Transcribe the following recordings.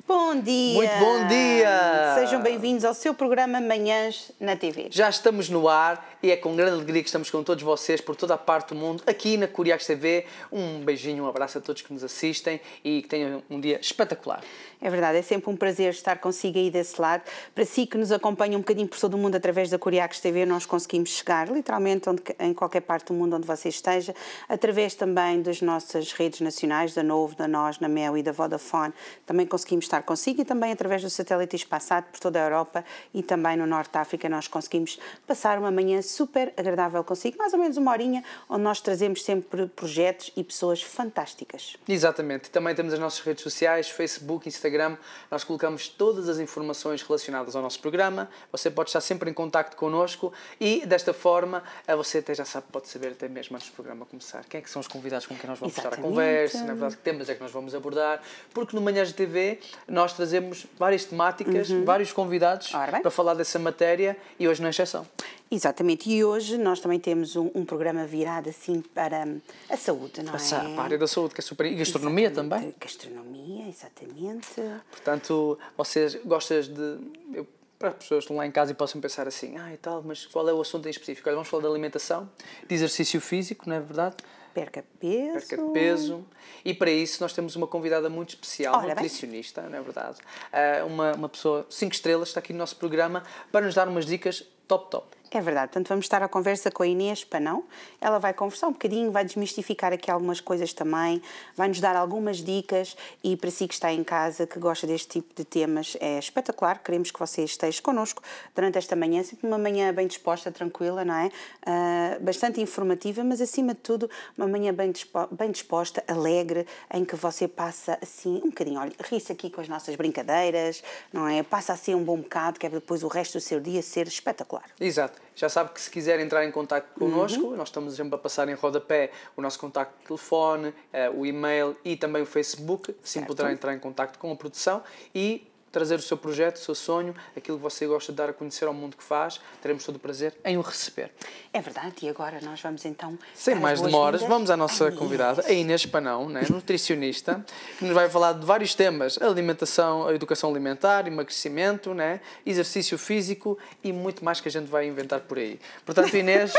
Bom dia! Muito bom dia! Sejam bem-vindos ao seu programa Manhãs na TV. Já estamos no ar e é com grande alegria que estamos com todos vocês por toda a parte do mundo, aqui na Curiax TV. Um beijinho, um abraço a todos que nos assistem e que tenham um dia espetacular. É verdade, é sempre um prazer estar consigo aí desse lado. Para si que nos acompanha um bocadinho por todo o mundo através da Curiax TV, nós conseguimos chegar literalmente em qualquer parte do mundo onde você esteja, através também das nossas redes nacionais, da Novo, da NOS, na Mel e da Vodafone. Também conseguimos estar consigo e também através do satélite espaçado por toda a Europa e também no Norte de África nós conseguimos passar uma manhã super agradável consigo, mais ou menos uma horinha, onde nós trazemos sempre projetos e pessoas fantásticas. Exatamente. Também temos as nossas redes sociais, Facebook, Instagram. Nós colocamos todas as informações relacionadas ao nosso programa. Você pode estar sempre em contacto connosco e, desta forma, você até já sabe, pode saber até mesmo antes do programa começar quem é que são os convidados com quem nós vamos estar a conversa, na verdade, que temas é que nós vamos abordar, porque no Manhãs de TV nós trazemos várias temáticas, vários convidados para falar dessa matéria e hoje não é exceção. Exatamente, e hoje nós também temos um programa virado assim para a saúde, não é? Para a área da saúde, que é super... E gastronomia também. Gastronomia, exatamente. Portanto, vocês gostam de... Para as pessoas que estão lá em casa e possam pensar assim, e tal, mas qual é o assunto em específico? Olha, vamos falar de alimentação, de exercício físico, não é verdade? Perca peso. Perca de peso. E para isso nós temos uma convidada muito especial, nutricionista, não é verdade? Uma pessoa 5 estrelas, está aqui no nosso programa, para nos dar umas dicas top. É verdade, portanto vamos estar à conversa com a Inês Panão. Ela vai conversar um bocadinho, vai desmistificar aqui algumas coisas também, vai nos dar algumas dicas e para si que está em casa, que gosta deste tipo de temas, é espetacular. Queremos que você esteja connosco durante esta manhã, sempre uma manhã bem disposta, tranquila, não é? Bastante informativa, mas acima de tudo uma manhã bem disposta, alegre, em que você passa assim um bocadinho, olha, ri-se aqui com as nossas brincadeiras, não é? Passa assim um bom bocado, que é depois o resto do seu dia ser espetacular. Exato. Já sabe que se quiser entrar em contacto connosco, nós estamos sempre a passar em rodapé o nosso contacto de telefone, o e-mail e também o Facebook, assim poderá entrar em contacto com a produção e trazer o seu projeto, o seu sonho, aquilo que você gosta de dar a conhecer ao mundo que faz, teremos todo o prazer em o receber. É verdade, e agora nós vamos então... Sem mais demoras, vamos à nossa convidada, a Inês Panão, né, nutricionista, que nos vai falar de vários temas, alimentação, a educação alimentar, emagrecimento, né, exercício físico e muito mais que a gente vai inventar por aí. Portanto, Inês,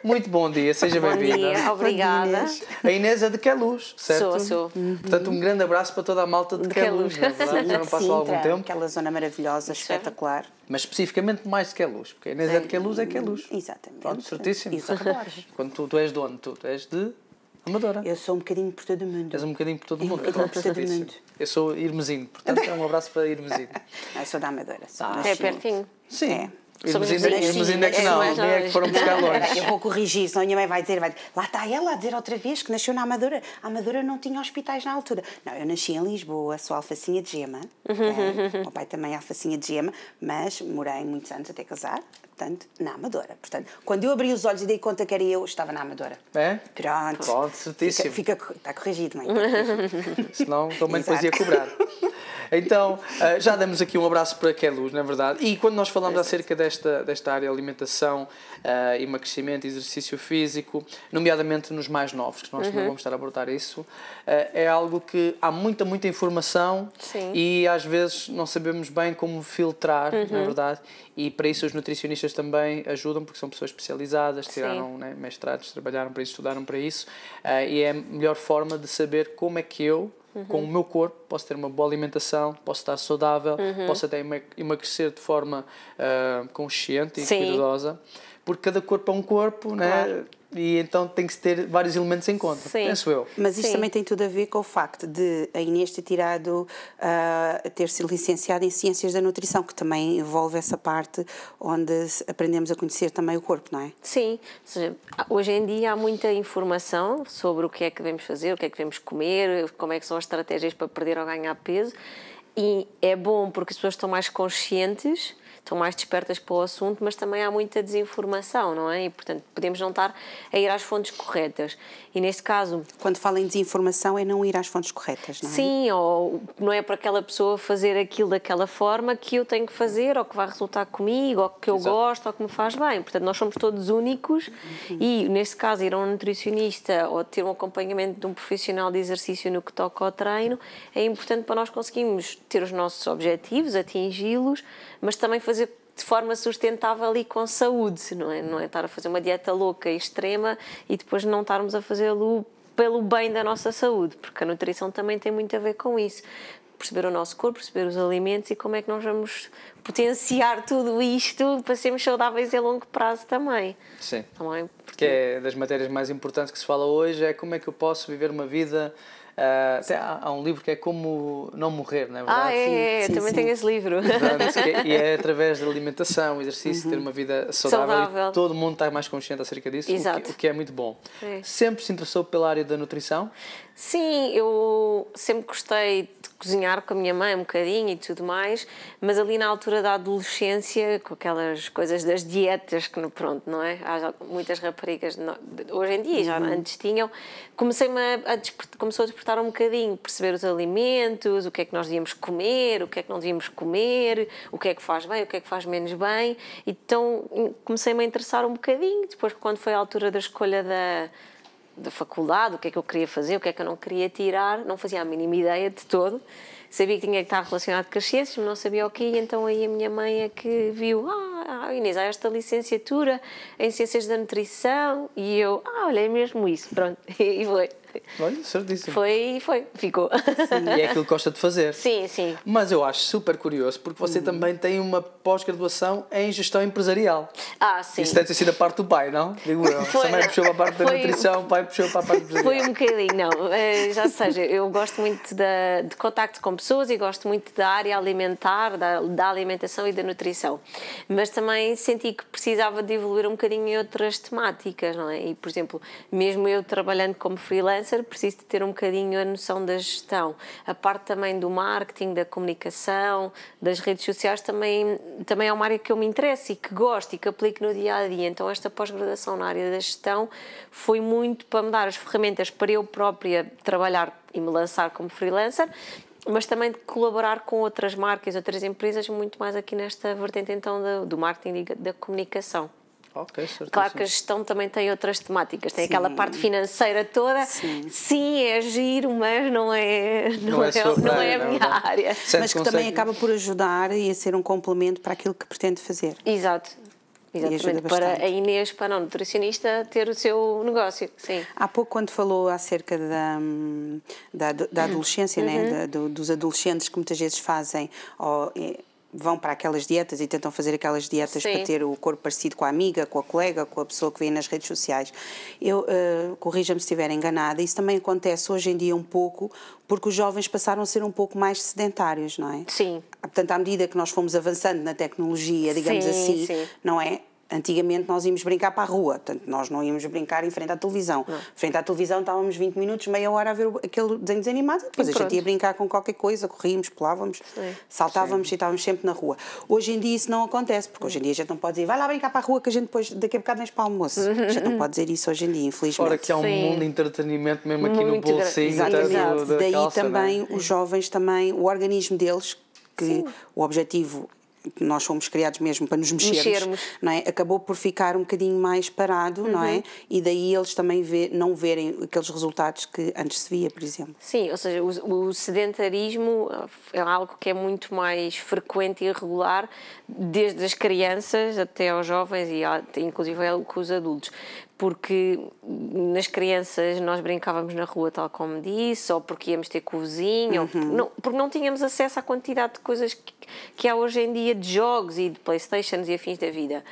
muito bom dia, seja bem-vinda. Bom dia, obrigada. A Inês é de Queluz, certo? Sou. Portanto, um grande abraço para toda a malta de Queluz, não é verdade? Já não passo há algum tempo. Aquela zona maravilhosa, espetacular. Mas especificamente mais de Queluz, porque a Inês é de Queluz, é Queluz. Exatamente. Pronto, certíssimo. Exatamente. Quando tu és de onde? Tu és de Amadora. Eu sou um bocadinho por todo o mundo. És um bocadinho por todo o mundo. Um bocadinho por todo o mundo. Eu sou Irmesino, portanto é um abraço para Irmesino. Eu sou da Amadora. É pertinho. Sim. É. Irmesino é que não, nem é que foram buscar longe. Eu vou corrigir, senão a minha mãe vai dizer, lá está ela a dizer outra vez que nasceu na Amadora. A Amadora não tinha hospitais na altura. Não, eu nasci em Lisboa, sou alfacinha de gema. Okay? O meu pai também é alfacinha de gema, mas morei muitos anos até casar, portanto, na Amadora. Portanto, quando eu abri os olhos e dei conta que era eu, estava na Amadora. É? Pronto, certíssimo. Está corrigido, mãe. Senão também depois ia cobrar. Então, já demos aqui um abraço para Queluz, na verdade. E quando nós falamos acerca desta área de alimentação, emagrecimento, exercício físico, nomeadamente nos mais novos, que nós não vamos estar a abordar isso, é algo que há muita informação. Sim. E às vezes não sabemos bem como filtrar, na verdade. E para isso os nutricionistas também ajudam, porque são pessoas especializadas, tiraram mestrados, trabalharam para isso, estudaram para isso. E é a melhor forma de saber como é que eu, com o meu corpo, posso ter uma boa alimentação, posso estar saudável, posso até emagrecer de forma consciente e cuidadosa, porque cada corpo é um corpo, né? E então tem que ter vários elementos em conta, penso eu. Mas isto também tem tudo a ver com o facto de a Inês ter ter-se licenciado em Ciências da Nutrição, que também envolve essa parte onde aprendemos a conhecer também o corpo, não é? Sim, ou seja, hoje em dia há muita informação sobre o que é que devemos fazer, o que é que devemos comer, como é que são as estratégias para perder ou ganhar peso, e é bom porque as pessoas estão mais conscientes, estão mais despertas para o assunto, mas também há muita desinformação, não é? E, portanto, podemos não estar a ir às fontes corretas. E, neste caso... Quando fala em desinformação, é não ir às fontes corretas, não é? Sim, ou não é para aquela pessoa fazer aquilo daquela forma que eu tenho que fazer, ou que vai resultar comigo, ou que eu gosto, ou que me faz bem. Portanto, nós somos todos únicos e, neste caso, ir a um nutricionista ou ter um acompanhamento de um profissional de exercício no que toca ao treino é importante para nós conseguirmos ter os nossos objetivos, atingi-los, mas também fazer de forma sustentável e com saúde, não é? Não é estar a fazer uma dieta louca e extrema e depois não estarmos a fazê-lo pelo bem da nossa saúde, porque a nutrição também tem muito a ver com isso. Perceber o nosso corpo, perceber os alimentos e como é que nós vamos potenciar tudo isto para sermos saudáveis a longo prazo também. Sim. Também, porque é das matérias mais importantes que se fala hoje, é como é que eu posso viver uma vida... até há um livro que é Como Não Morrer, não é verdade? Sim, também tenho esse livro. E é através da alimentação, exercício, ter uma vida saudável. E todo mundo está mais consciente acerca disso, o que é muito bom. Sempre se interessou pela área da nutrição? Sim, eu sempre gostei de cozinhar com a minha mãe um bocadinho e tudo mais, mas ali na altura da adolescência, com aquelas coisas das dietas, que pronto, não é? Há muitas raparigas, hoje em dia, já antes tinham, começou a despertar um bocadinho, perceber os alimentos, o que é que nós devíamos comer, o que é que não devíamos comer, o que é que faz bem, o que é que faz menos bem, então comecei-me a interessar um bocadinho, depois quando foi a altura da escolha da faculdade, o que é que eu queria fazer, o que é que eu não queria tirar, não fazia a mínima ideia de todo. Sabia que tinha que estar relacionado com as ciências, mas não sabia o quê, e então aí a minha mãe é que viu, Inês, há esta licenciatura em Ciências da Nutrição, e eu, olha, é mesmo isso, pronto, e foi. Olha, certíssimo. Foi, ficou. E é aquilo que gosta de fazer. Sim, sim. Mas eu acho super curioso, porque você também tem uma pós-graduação em gestão empresarial. Sim. Isso deve ter sido a parte do pai, não? Digo eu. Também puxou para a parte da nutrição, o pai puxou para a parte empresarial. Foi um bocadinho, não. Já seja, eu gosto muito de contacto com pessoas e gosto muito da área alimentar, da alimentação e da nutrição. Mas também senti que precisava de evoluir um bocadinho em outras temáticas, não é? E, por exemplo, mesmo eu trabalhando como freelancer, preciso de ter um bocadinho a noção da gestão. A parte também do marketing, da comunicação, das redes sociais também é uma área que eu me interesso e que gosto e que aplico no dia-a-dia. Então esta pós-graduação na área da gestão foi muito para me dar as ferramentas para eu própria trabalhar e me lançar como freelancer, mas também de colaborar com outras marcas, outras empresas, muito mais aqui nesta vertente então do marketing e da comunicação. Ok, certo. Claro que a gestão também tem outras temáticas, tem aquela parte financeira toda, sim, é giro, mas não é a minha área. Mas que também acaba por ajudar e a ser um complemento para aquilo que pretende fazer. Exato. Exatamente, para a Inês, para a nutricionista, ter o seu negócio, sim. Há pouco, quando falou acerca da adolescência, né? Dos adolescentes que muitas vezes fazem... vão para aquelas dietas e tentam fazer aquelas dietas para ter o corpo parecido com a amiga, com a colega, com a pessoa que vê nas redes sociais. Corrija-me se estiver enganada, isso também acontece hoje em dia um pouco porque os jovens passaram a ser um pouco mais sedentários, não é? Sim. Portanto, à medida que nós fomos avançando na tecnologia, digamos assim, não é? Antigamente nós íamos brincar para a rua, portanto nós não íamos brincar em frente à televisão. Frente à televisão estávamos 20 minutos, meia hora a ver aquele desenho desanimado, depois a gente ia brincar com qualquer coisa, corríamos, pulávamos, saltávamos e estávamos sempre na rua. Hoje em dia isso não acontece, porque hoje em dia a gente não pode dizer vai lá brincar para a rua que a gente depois daqui a bocado vens para o almoço. A gente não pode dizer isso hoje em dia, infelizmente. Fora que há um mundo de entretenimento mesmo aqui no bolsinho. Exatamente. Daí calça, também os jovens, também o organismo deles, que o objetivo... Nós fomos criados mesmo para nos mexermos. Não é? Acabou por ficar um bocadinho mais parado, não é? E daí eles também não verem aqueles resultados que antes se via, por exemplo. Sim, ou seja, o sedentarismo é algo que é muito mais frequente e regular desde as crianças até aos jovens e inclusive com os adultos. Porque nas crianças nós brincávamos na rua, tal como disse, ou porque íamos ter com o vizinho, ou porque não tínhamos acesso à quantidade de coisas que há hoje em dia, de jogos e de Playstations e afins da vida.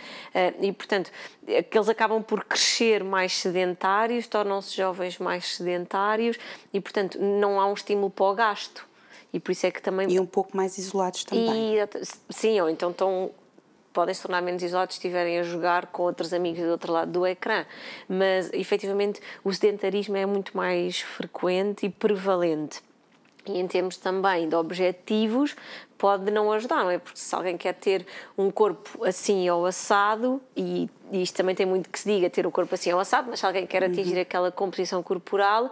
E, portanto, que eles acabam por crescer mais sedentários, tornam-se jovens mais sedentários e, portanto, não há um estímulo para o gasto. E por isso é que também... E um pouco mais isolados também. Sim, ou então podem se tornar menos isolados se estiverem a jogar com outros amigos do outro lado do ecrã. Mas, efetivamente, o sedentarismo é muito mais frequente e prevalente. E em termos também de objetivos, pode não ajudar, não é? Porque se alguém quer ter um corpo assim ou assado, e isto também tem muito que se diga, ter o corpo assim ou assado, mas se alguém quer atingir aquela composição corporal,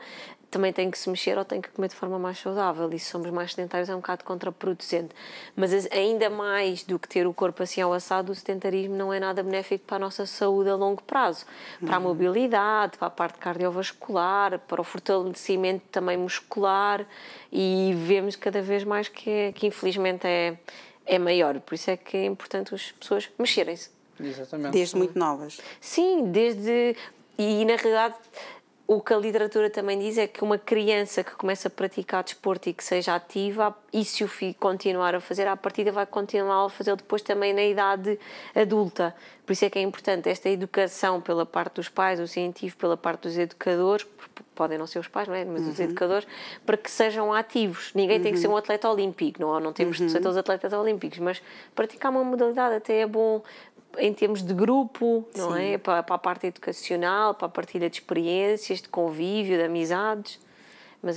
também tem que se mexer ou tem que comer de forma mais saudável. E se somos mais sedentários é um bocado contraproducente. Mas ainda mais do que ter o corpo assim ao assado, o sedentarismo não é nada benéfico para a nossa saúde a longo prazo. Para a mobilidade, para a parte cardiovascular, para o fortalecimento também muscular, e vemos cada vez mais que infelizmente é maior. Por isso é que é importante as pessoas mexerem-se. Exatamente. Desde muito novas. Sim, e na realidade o que a literatura também diz é que uma criança que começa a praticar desporto e que seja ativa, e se o filho continuar a fazer, à partida vai continuar a fazer depois também na idade adulta. Por isso é que é importante esta educação pela parte dos pais, o incentivo pela parte dos educadores, podem não ser os pais, não é? Mas os educadores, para que sejam ativos. Ninguém tem que ser um atleta olímpico, não temos de ser todos atletas olímpicos, mas praticar uma modalidade até é bom em termos de grupo, não é? Para a parte educacional, para a partilha de experiências, de convívio, de amizades, mas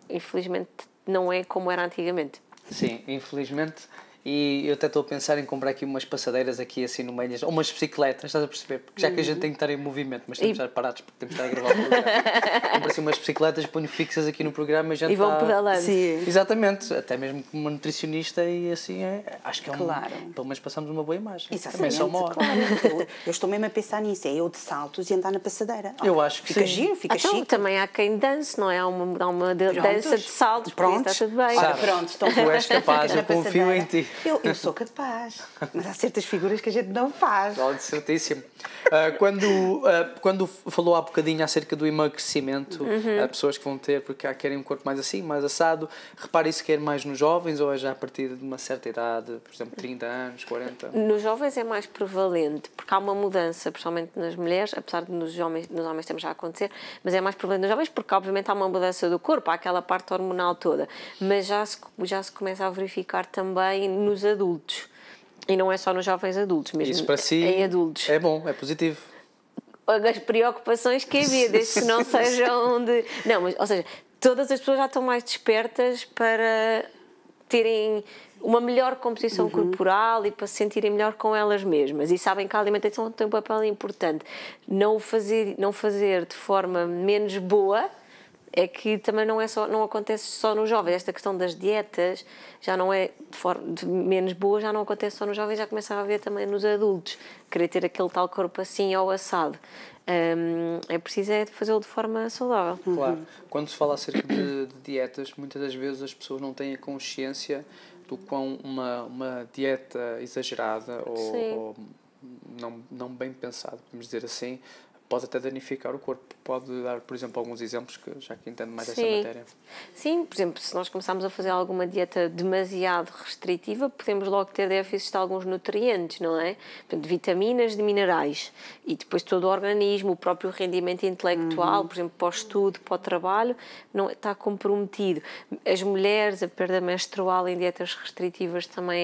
infelizmente não é como era antigamente. Sim, infelizmente. E eu até estou a pensar em comprar aqui umas passadeiras aqui assim no meio, ou umas bicicletas, estás a perceber? Porque já que a gente tem que estar em movimento, mas temos de estar parados porque temos de estar a gravar o programa. Compro assim umas bicicletas, ponho fixas aqui no programa e a gente vão pedalando. Sim. Exatamente, até mesmo como uma nutricionista e assim acho que é Claro. pelo menos passamos uma boa imagem. Exatamente. Também só uma hora. Claro. Eu estou mesmo a pensar nisso, é eu de saltos e andar na passadeira. Eu acho que fica sim. giro, fica Então, chique. também há quem dance, não é? Há uma dança de saltos, porque está tudo bem. Ora, pronto, estão Tu és capaz, ficas eu na confio passadeira. em ti. Eu sou capaz, mas há certas figuras que a gente não faz. Pode, certíssimo. Quando falou há bocadinho acerca do emagrecimento, pessoas que vão ter, porque querem um corpo mais assim, mais assado, repare isso que é mais nos jovens ou é já a partir de uma certa idade, por exemplo, 30 anos, 40? Nos jovens é mais prevalente, porque há uma mudança, principalmente nas mulheres, apesar de nos homens também já acontecer, mas é mais prevalente nos jovens porque, obviamente, há uma mudança do corpo, há aquela parte hormonal toda, mas já se começa a verificar também nos adultos. E não é só nos jovens adultos, mesmo Isso para si em adultos. É bom, é positivo. As preocupações que havia, desde que não sejam de... Não, mas, ou seja, todas as pessoas já estão mais despertas para terem uma melhor composição corporal e para se sentirem melhor com elas mesmas. E sabem que a alimentação tem um papel importante. Não fazer de forma menos boa é que também não acontece só nos jovens. Esta questão das dietas já não é de menos boa, já não acontece só nos jovens, já começa a haver também nos adultos. Querer ter aquele tal corpo assim ao assado. É preciso fazê-lo de forma saudável. Claro. Quando se fala acerca de dietas, muitas das vezes as pessoas não têm a consciência do quão uma dieta exagerada ou não bem pensada, podemos dizer assim, pode até danificar o corpo. Pode dar, por exemplo, alguns exemplos, já que entendo mais dessa matéria. Sim, por exemplo, se nós começarmos a fazer alguma dieta demasiado restritiva, podemos logo ter déficits de alguns nutrientes, não é? Portanto, de vitaminas, de minerais. E depois todo o organismo, o próprio rendimento intelectual, por exemplo, para o estudo, para o trabalho, não está comprometido. As mulheres, a perda menstrual em dietas restritivas também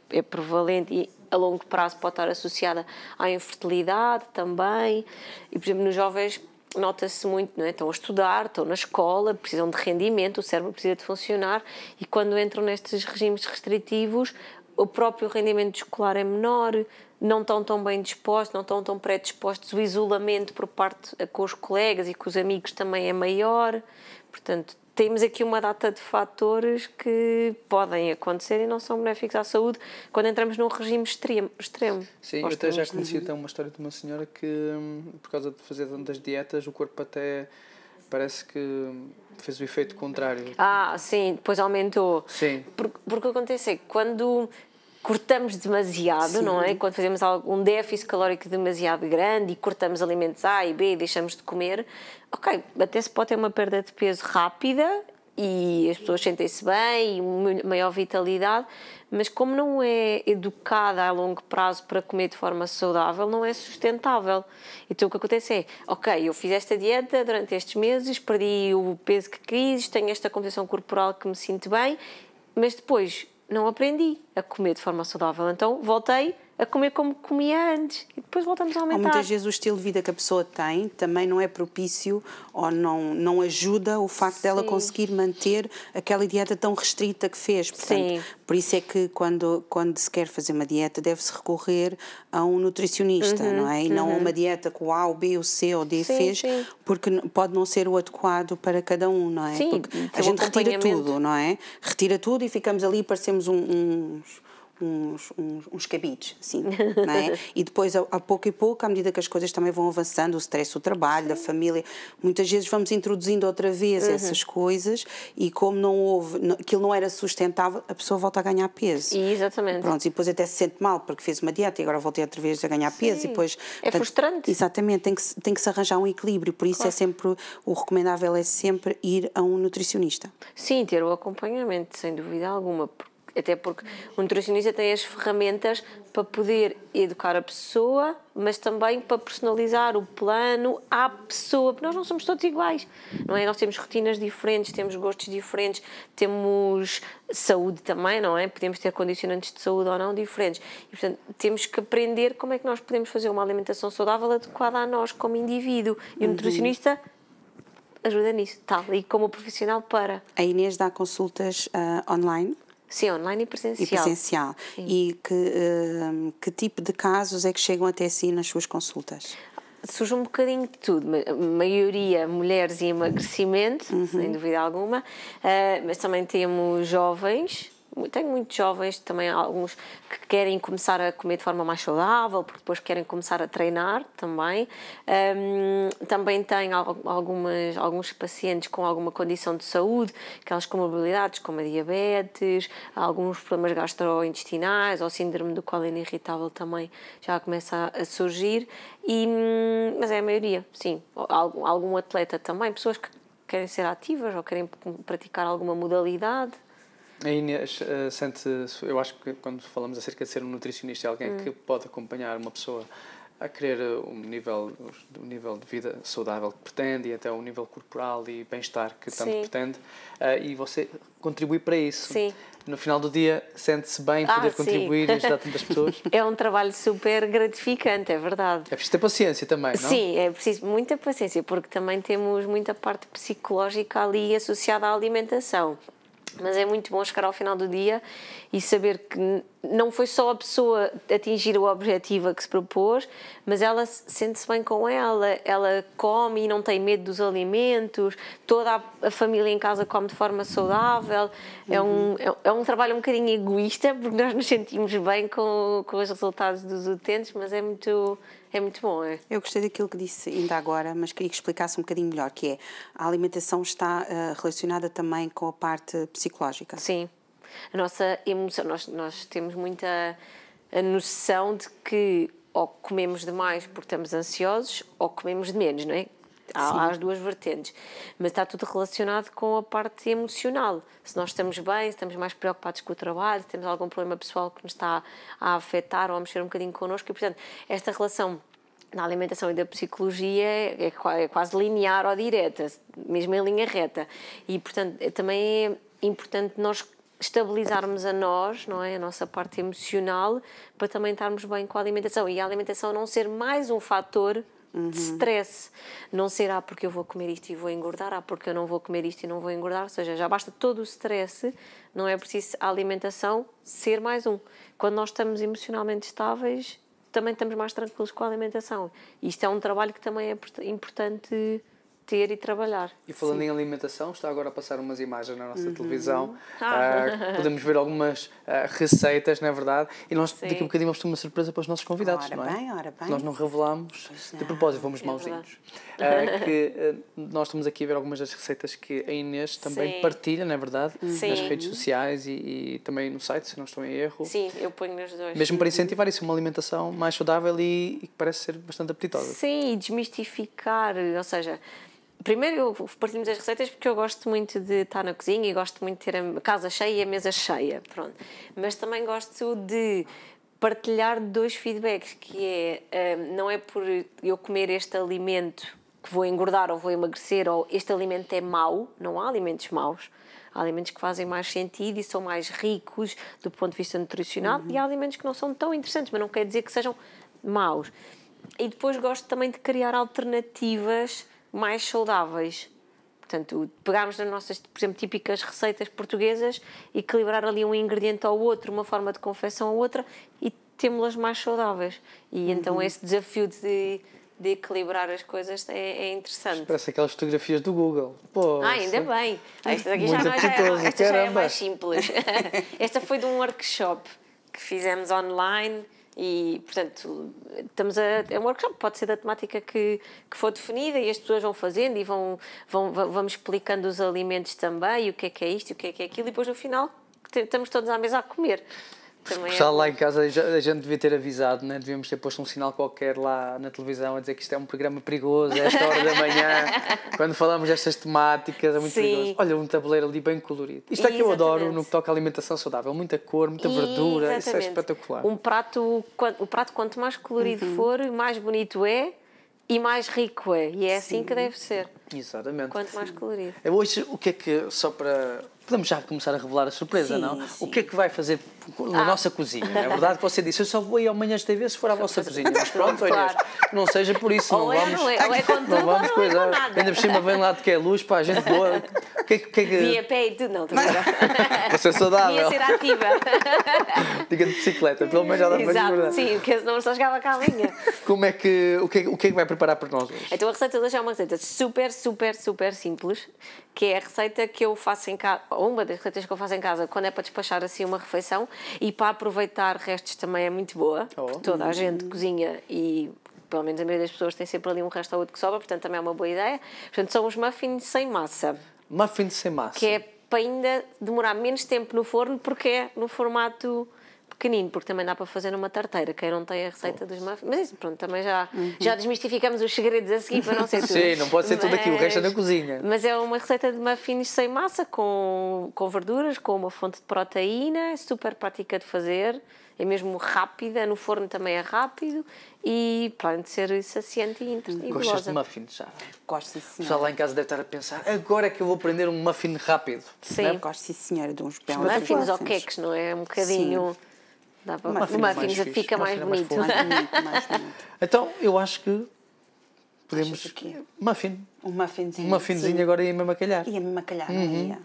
é prevalente e a longo prazo pode estar associada à infertilidade também. E, por exemplo, nos jovens nota-se muito, não é? Estão a estudar, estão na escola, precisam de rendimento, o cérebro precisa de funcionar e quando entram nestes regimes restritivos, o próprio rendimento escolar é menor, não estão tão bem dispostos, não estão tão predispostos, o isolamento por parte com os colegas e com os amigos também é maior. Portanto, temos aqui uma data de fatores que podem acontecer e não são benéficos à saúde quando entramos num regime extremo. Sim, eu até já conheci até uma história de uma senhora que, por causa de fazer tantas dietas, o corpo até parece que fez o efeito contrário. Sim, depois aumentou. Sim. Porque acontece é que quando cortamos demasiado, não é? Quando fazemos algum déficit calórico demasiado grande e cortamos alimentos A e B e deixamos de comer, ok, até se pode ter uma perda de peso rápida e as pessoas sentem-se bem e maior vitalidade, mas como não é educada a longo prazo para comer de forma saudável, não é sustentável. Então o que acontece é, ok, eu fiz esta dieta durante estes meses, perdi o peso que quis, tenho esta composição corporal que me sinto bem, mas depois não aprendi. a comer de forma saudável. Então voltei a comer como comia antes e depois voltamos a aumentar. Ou muitas vezes o estilo de vida que a pessoa tem também não é propício ou não ajuda o facto dela conseguir manter aquela dieta tão restrita que fez. Portanto, por isso é que quando se quer fazer uma dieta deve-se recorrer a um nutricionista, não é? E não a uma dieta que o A, o B, o C ou o D fez, porque pode não ser o adequado para cada um, não é? Sim, porque a gente retira tudo, não é? Retira tudo e ficamos ali e parecemos uns cabides, assim, não é? E depois, a pouco e pouco, à medida que as coisas também vão avançando, o stress, o trabalho, da família, muitas vezes vamos introduzindo outra vez essas coisas e como aquilo não era sustentável, a pessoa volta a ganhar peso. Exatamente. Pronto, e depois até se sente mal porque fez uma dieta e agora voltei outra vez a ganhar peso e depois... É frustrante. Exatamente, tem que se arranjar um equilíbrio, por isso é sempre, o recomendável é sempre ir a um nutricionista. Sim, ter o acompanhamento, sem dúvida alguma, até porque o nutricionista tem as ferramentas para poder educar a pessoa, mas também para personalizar o plano à pessoa, porque nós não somos todos iguais, não é? Nós temos rotinas diferentes, temos gostos diferentes, temos saúde também, não é? Podemos ter condicionantes de saúde ou não diferentes. E, portanto, temos que aprender como é que nós podemos fazer uma alimentação saudável adequada a nós como indivíduo. E o nutricionista ajuda nisso, tal, e como profissional para... A Inês dá consultas online? Sim, online e presencial. E presencial. E que tipo de casos é que chegam até si nas suas consultas? Surge um bocadinho de tudo, a maioria mulheres e emagrecimento, sem dúvida alguma, mas também temos jovens. Tenho muitos jovens, também alguns que querem começar a comer de forma mais saudável, porque depois querem começar a treinar também. Também tenho alguns pacientes com alguma condição de saúde, aquelas comorbilidades como a diabetes, alguns problemas gastrointestinais ou síndrome do cólon irritável também já começa a surgir. Mas é a maioria, sim. Algum atleta também, pessoas que querem ser ativas ou querem praticar alguma modalidade. A Inês eu acho que quando falamos acerca de ser um nutricionista, é alguém que pode acompanhar uma pessoa a querer o nível de vida saudável que pretende e até o nível corporal e bem-estar que tanto pretende, e você contribui para isso. Sim. No final do dia, sente-se bem poder contribuir e ajudar tantas pessoas? É um trabalho super gratificante, é verdade. É preciso ter paciência também, não? Sim, é preciso muita paciência, porque também temos muita parte psicológica ali associada à alimentação. Mas é muito bom chegar ao final do dia e saber que não foi só a pessoa atingir o objetivo a que se propôs, mas ela sente-se bem com ela come e não tem medo dos alimentos, toda a família em casa come de forma saudável. É um trabalho um bocadinho egoísta, porque nós nos sentimos bem com os resultados dos utentes, mas é muito bom. É? Eu gostei daquilo que disse ainda agora, mas queria que explicasse um bocadinho melhor, que é a alimentação está relacionada também com a parte psicológica. Sim. A nossa emoção, nós temos muita a noção de que ou comemos demais porque estamos ansiosos ou comemos de menos, não é? Há as duas vertentes, mas está tudo relacionado com a parte emocional. Se nós estamos bem, se estamos mais preocupados com o trabalho, se temos algum problema pessoal que nos está a afetar ou a mexer um bocadinho connosco, e portanto esta relação da alimentação e da psicologia é quase linear ou direta, mesmo em linha reta, e portanto também é importante nós estabilizarmos a nós, não é? A nossa parte emocional, para também estarmos bem com a alimentação, e a alimentação não ser mais um fator de stress, não ser porque eu vou comer isto e vou engordar, porque eu não vou comer isto e não vou engordar, ou seja, já basta todo o stress, não é preciso a alimentação ser mais um. Quando nós estamos emocionalmente estáveis, também estamos mais tranquilos com a alimentação. Isto é um trabalho que também é importante ter e trabalhar. E falando em alimentação, está agora a passar umas imagens na nossa televisão. Podemos ver algumas receitas, não é verdade? E nós daqui a um bocadinho vamos ter uma surpresa para os nossos convidados, não é? Ora bem. Nós não revelamos. De propósito, vamos mauzinhos. Nós estamos aqui a ver algumas das receitas que a Inês também partilha, não é verdade? Nas redes sociais e também no site, se não estou em erro. Sim, eu ponho nos dois. Mesmo para incentivar isso, uma alimentação mais saudável e que parece ser bastante apetitosa. Sim, e desmistificar, ou seja... Primeiro, partimos as receitas porque eu gosto muito de estar na cozinha e gosto muito de ter a casa cheia e a mesa cheia, pronto. Mas também gosto de partilhar dois feedbacks, que é, não é por eu comer este alimento que vou engordar ou vou emagrecer, ou este alimento é mau, não há alimentos maus. Há alimentos que fazem mais sentido e são mais ricos do ponto de vista nutricional e há alimentos que não são tão interessantes, mas não quer dizer que sejam maus. E depois gosto também de criar alternativas mais saudáveis. Portanto, pegarmos nas nossas, por exemplo, típicas receitas portuguesas e equilibrar ali um ingrediente ao outro, uma forma de confecção ao outra e temos-las mais saudáveis. E então esse desafio de equilibrar as coisas é interessante. Parece aquelas fotografias do Google. Pô, ainda bem. Esta aqui muito apetitoso, esta já é caramba. mais simples. Esta foi de um workshop que fizemos online e, portanto, é um workshop, pode ser da temática que for definida e as pessoas vão fazendo e vamos explicando os alimentos também, e o que é isto, o que é aquilo, e depois no final estamos todos à mesa a comer. Pessoal, lá em casa a gente devia ter avisado, né? Devíamos ter posto um sinal qualquer lá na televisão a dizer que isto é um programa perigoso, a esta hora da manhã, quando falamos destas temáticas, é muito perigoso. Olha, um tabuleiro ali bem colorido. Isto é que eu adoro no que toca à alimentação saudável, muita cor, muita verdura, isso é espetacular. O prato quanto mais colorido for, mais bonito é e mais rico é, e é assim que deve ser. Exatamente. Quanto mais colorido. Hoje, o que é que, só para... Podemos já começar a revelar a surpresa, não? Sim. O que é que vai fazer na nossa cozinha? É verdade que você disse, eu só vou ir ao Manhãs de TV se for à vossa cozinha. Mas pronto, Inês, não seja por isso, não vamos... Ou é com tudo, não vamos ou é com nada. Ainda por cima vem lá de que é luz, pá, a gente boa. O que é que... Via pé e tudo, não, estou a ver. Para ser saudável. Ia ser ativa. Diga de bicicleta, pelo menos já dá para desbordar. Sim, porque senão só chegava cá a linha. Como é que... O que é que vai preparar para nós hoje? Então a receita de hoje é uma receita super simples, que é a receita que eu faço em casa, uma das receitas que eu faço em casa quando é para despachar assim uma refeição e para aproveitar restos também é muito boa, porque toda a gente cozinha e pelo menos a maioria das pessoas tem sempre ali um resto ou outro que sobra, portanto também é uma boa ideia. Portanto são os muffins sem massa. Muffins sem massa. Que é para ainda demorar menos tempo no forno porque é no formato pequenino, porque também dá para fazer numa tarteira, quem não tem a receita dos muffins. Mas isso, pronto, também já desmistificamos os segredos a seguir para não ser tudo. Sim, não pode ser tudo aqui, o resto é na cozinha. Mas é uma receita de muffins sem massa, com verduras, com uma fonte de proteína, é super prática de fazer, é mesmo rápida, no forno também é rápido e, para além de ser saciante e Gostas gulosa. de muffins, já? Gosto, sim, O senhora. pessoal lá em casa deve estar a pensar, agora é que eu vou aprender um muffin rápido. Sim. Gosto, sim, senhora, de uns belos Muffins ou queques, não é? Um bocadinho... Dá para... Muffins fica mais bonito. mais bonito. Então, eu acho que podemos... Muffin. Um muffinzinho. Um muffinzinho agora ia-me a calhar. Ia-me a calhar, não ia?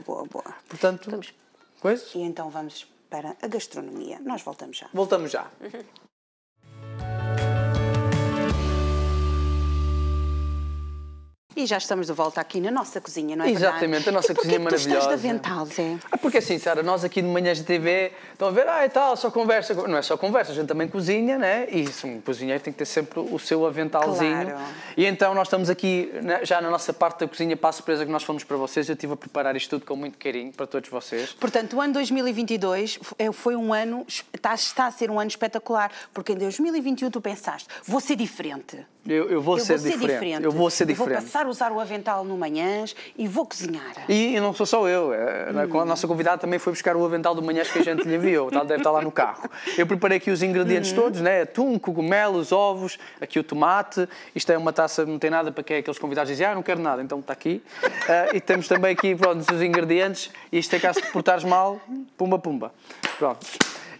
Boa. Portanto, coisas? E então vamos para a gastronomia. Nós voltamos já. Voltamos já. E já estamos de volta aqui na nossa cozinha, não é verdade? Exatamente, a nossa cozinha maravilhosa. Porquê que tu estás de avental, Zé? Porque assim, Sara, nós aqui de Manhãs de TV estão a ver, e tal, só conversa. Não é só conversa, a gente também cozinha, né? E um cozinheiro tem que ter sempre o seu aventalzinho. Claro. E então nós estamos aqui, já na nossa parte da cozinha, para a surpresa que nós fomos para vocês. Eu estive a preparar isto tudo com muito carinho para todos vocês. Portanto, o ano 2022 foi um ano, está a ser um ano espetacular, porque em 2021 tu pensaste, vou ser diferente. Eu vou ser diferente. Eu vou ser diferente. Eu vou passar a usar o avental no Manhãs e vou cozinhar. E não sou só eu. A nossa convidada também foi buscar o avental do Manhãs que a gente lhe enviou. Deve estar lá no carro. Eu preparei aqui os ingredientes todos, né? Atum, cogumelos, ovos, aqui o tomate. Isto é uma taça, não tem nada para quem aqueles convidados dizem, não quero nada, então está aqui. E temos também aqui, pronto, os ingredientes. E isto é caso de portares mal, pumba. Pronto.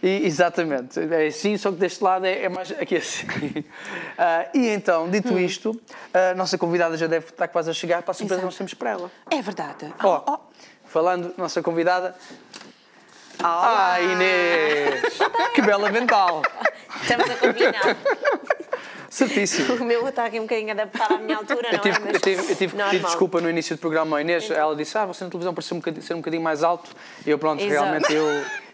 Exatamente, é assim, só que deste lado é mais aqui assim. E então, dito isto, a nossa convidada já deve estar quase a chegar para a surpresa que nós temos para ela. É verdade. Falando, nossa convidada... Inês! Que belo avental! Estamos a combinar. Certíssimo. O meu está aqui um bocadinho adaptado à minha altura, não é? Eu tive que pedir desculpa no início do programa à Inês. Ela disse, você na televisão parece ser um bocadinho mais alto. E eu, pronto, Exato. realmente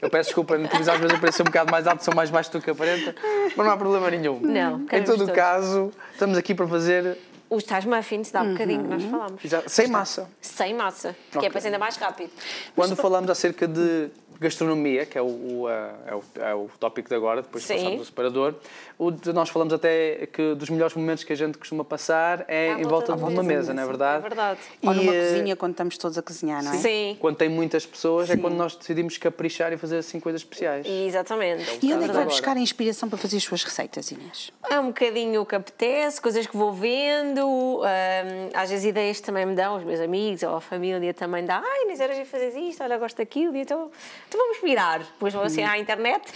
eu peço desculpa. Na televisão às vezes eu pareço um bocado mais alto, sou mais baixo do que aparenta. Mas não há problema nenhum. Não, em todo o caso, estamos aqui para fazer... Os tais muffins, dá um bocadinho que nós falamos. Sem massa. Sem massa, que é para ser ainda mais rápido. Quando falamos acerca de gastronomia, que é o tópico de agora, depois Sim. passamos o separador. Nós falamos até que dos melhores momentos que a gente costuma passar é em volta de uma mesa, não é verdade? É verdade. Ou numa cozinha, quando estamos todos a cozinhar, não é? Sim. Quando tem muitas pessoas é quando nós decidimos caprichar e fazer assim coisas especiais. Exatamente. E onde é que vai Agora. buscar a inspiração para fazer as suas receitas, Inês? É um bocadinho o que apetece, coisas que vou vendo, às vezes ideias também me dão, os meus amigos ou a família também dá. Ai, Inês, era de fazer isto, olha, gosto daquilo, e então vamos virar. Depois vou assim à internet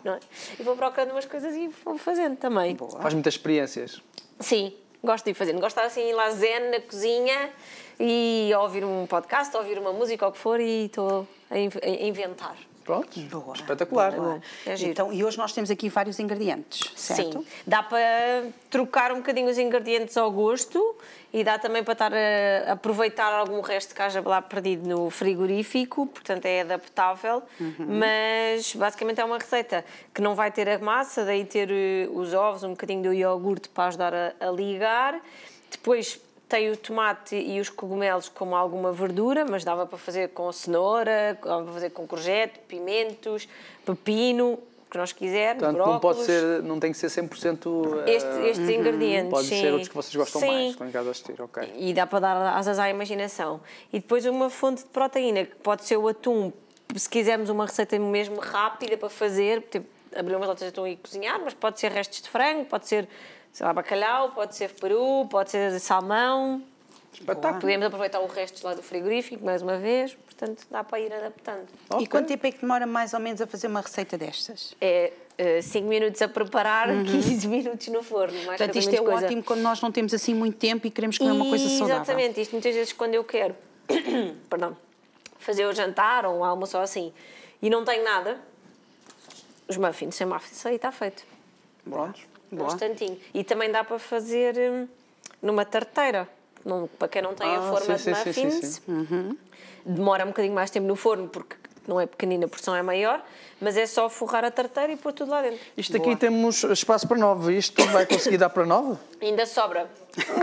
não é? E vou procurando umas coisas e vou fazendo também. Faz muitas experiências. Sim, gosto de ir fazendo. Gosto de estar assim em lá zen na cozinha e a ouvir um podcast, a ouvir uma música ou o que for e estou a inventar. Pronto, Boa. espetacular. Boa. É giro. Então, e hoje nós temos aqui vários ingredientes, certo? Sim, dá para trocar um bocadinho os ingredientes ao gosto e dá também para estar a aproveitar algum resto que haja lá perdido no frigorífico, portanto é adaptável, mas basicamente é uma receita que não vai ter a massa, daí ter os ovos, um bocadinho do iogurte para ajudar a ligar, depois tem o tomate e os cogumelos como alguma verdura, mas dava para fazer com cenoura, dava para fazer com courgette, pimentos, pepino, o que nós quisermos, Portanto, brócolos. não tem que ser 100% Estes ingredientes, pode sim. ser outros que vocês gostam Sim. mais, estão em casa a assistir, ok. E dá para dar asas à imaginação. E depois uma fonte de proteína, que pode ser o atum, se quisermos uma receita mesmo rápida para fazer, tipo, abrir umas latas de atum e cozinhar, mas pode ser restos de frango, pode ser, sei lá, bacalhau, pode ser peru, pode ser salmão. Espetáculo. Podemos aproveitar o resto lá do frigorífico, mais uma vez, portanto dá para ir adaptando. E quanto tempo é que demora mais ou menos a fazer uma receita destas? É 5 minutos a preparar, 15 minutos no forno. Mais Portanto, isto é ótimo quando nós não temos assim muito tempo e queremos comer uma coisa saudável. Exatamente, isto muitas vezes quando eu quero perdão, fazer o jantar ou um almoço ou assim e não tenho nada, os muffins sem muffins, aí está feito. Prontos. Um instantinho. E também dá para fazer numa tarteira. Para quem não tem a forma de muffins, demora um bocadinho mais tempo no forno porque não é pequenina, a porção é maior, mas é só forrar a tarteira e pôr tudo lá dentro. Isto aqui temos espaço para 9. Isto vai conseguir dar para 9? Ainda sobra.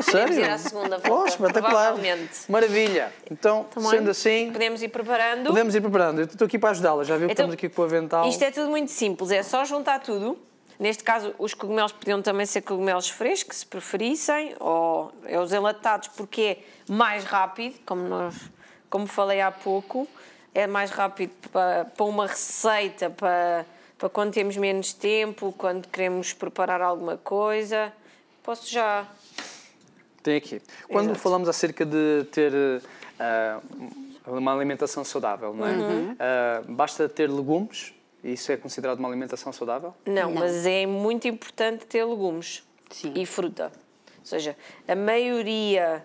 Sério? Ir à segunda Oh, volta, espetacular. provavelmente. Maravilha. Então, Também sendo assim, podemos ir preparando. podemos ir preparando. Eu estou aqui para ajudá-la. Já viu que Então, estamos aqui com o avental. Isto é tudo muito simples, é só juntar tudo. Neste caso, os cogumelos podiam também ser cogumelos frescos, se preferissem, ou os enlatados, porque é mais rápido, como falei há pouco, é mais rápido para uma receita, para quando temos menos tempo, quando queremos preparar alguma coisa. Posso já... Tem aqui. Quando Exato. falamos acerca de ter uma alimentação saudável, não é? Basta ter legumes. Isso é considerado uma alimentação saudável? Não, mas é muito importante ter legumes e fruta. Ou seja, a maioria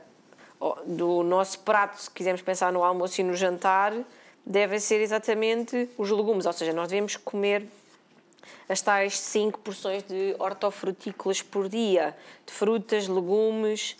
do nosso prato, se quisermos pensar no almoço e no jantar, deve ser exatamente os legumes. Ou seja, nós devemos comer as tais 5 porções de hortofrutícolas por dia, de frutas, legumes,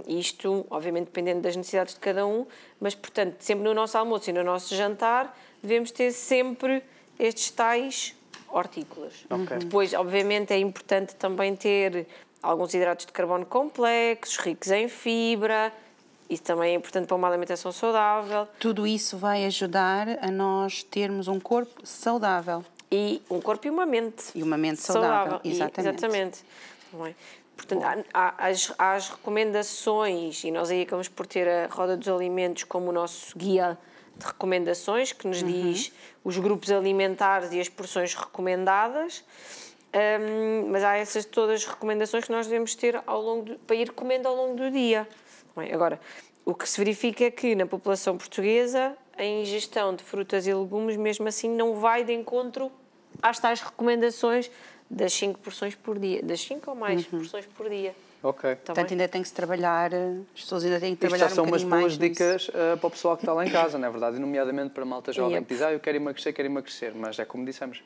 isto, obviamente, dependendo das necessidades de cada um, mas, portanto, sempre no nosso almoço e no nosso jantar, devemos ter sempre estes tais hortícolas. Ok. Depois, obviamente, é importante também ter alguns hidratos de carbono complexos, ricos em fibra. Isso também é importante para uma alimentação saudável. Tudo isso vai ajudar a nós termos um corpo saudável. E um corpo e uma mente. E uma mente saudável, exatamente. Exatamente. Não é? Portanto, há as recomendações, e nós aí acabamos por ter a Roda dos Alimentos como o nosso guia de recomendações, que nos diz os grupos alimentares e as porções recomendadas, mas há essas todas as recomendações que nós devemos ter para ir comendo ao longo do dia. Não é? Agora, o que se verifica é que na população portuguesa a ingestão de frutas e legumes, mesmo assim, não vai de encontro às tais recomendações das 5 porções por dia, das 5 ou mais porções por dia. Ok. Tá Portanto, bem? ainda tem que se trabalhar, as pessoas ainda têm que Isto trabalhar já são umas bocadinho boas mais nisso. dicas para o pessoal que está lá em casa, não é verdade? E nomeadamente para a malta jovem que diz, eu quero emagrecer, mas é como dissemos,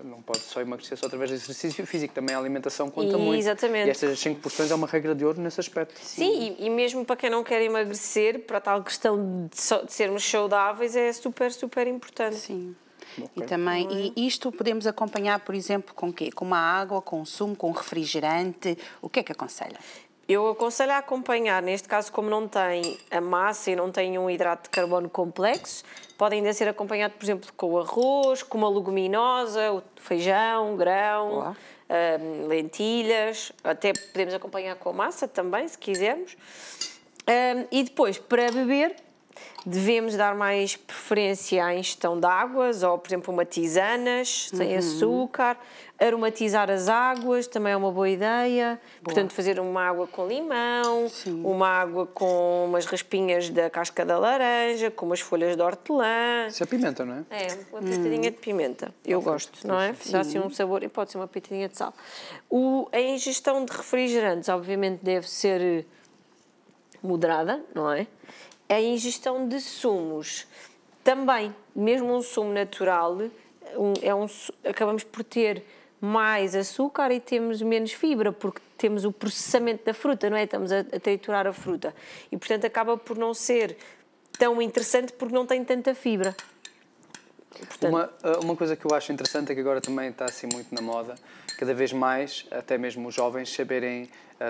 não pode só emagrecer só através de exercício físico, também a alimentação conta muito. Exatamente. E estas 5 porções é uma regra de ouro nesse aspecto. Sim, e mesmo para quem não quer emagrecer, para a tal questão de sermos saudáveis, é super, super importante. Sim. Ok. E também, e isto podemos acompanhar, por exemplo, com o quê? Com uma água, com um sumo, com um refrigerante? O que é que aconselha? Eu aconselho a acompanhar, neste caso, como não tem a massa e não tem um hidrato de carbono complexo, podem ainda ser acompanhado, por exemplo, com o arroz, com uma leguminosa, o feijão, grão, lentilhas, até podemos acompanhar com a massa também, se quisermos. E depois, para beber, devemos dar mais preferência à ingestão de águas, ou, por exemplo, uma tisanas sem açúcar. Aromatizar as águas também é uma boa ideia. Portanto, fazer uma água com limão, uma água com umas raspinhas da casca da laranja, com umas folhas de hortelã. Isso é pimenta, não é? É, uma pitadinha de pimenta. Eu gosto, não é? Dá assim um sabor e pode ser uma pitadinha de sal. A ingestão de refrigerantes, obviamente, deve ser moderada, não é? A ingestão de sumos também, mesmo um sumo natural, acabamos por ter mais açúcar e temos menos fibra, porque temos o processamento da fruta, não é? Estamos a triturar a fruta. E, portanto, acaba por não ser tão interessante porque não tem tanta fibra. Portanto, uma coisa que eu acho interessante é que agora também está assim muito na moda, cada vez mais, até mesmo os jovens saberem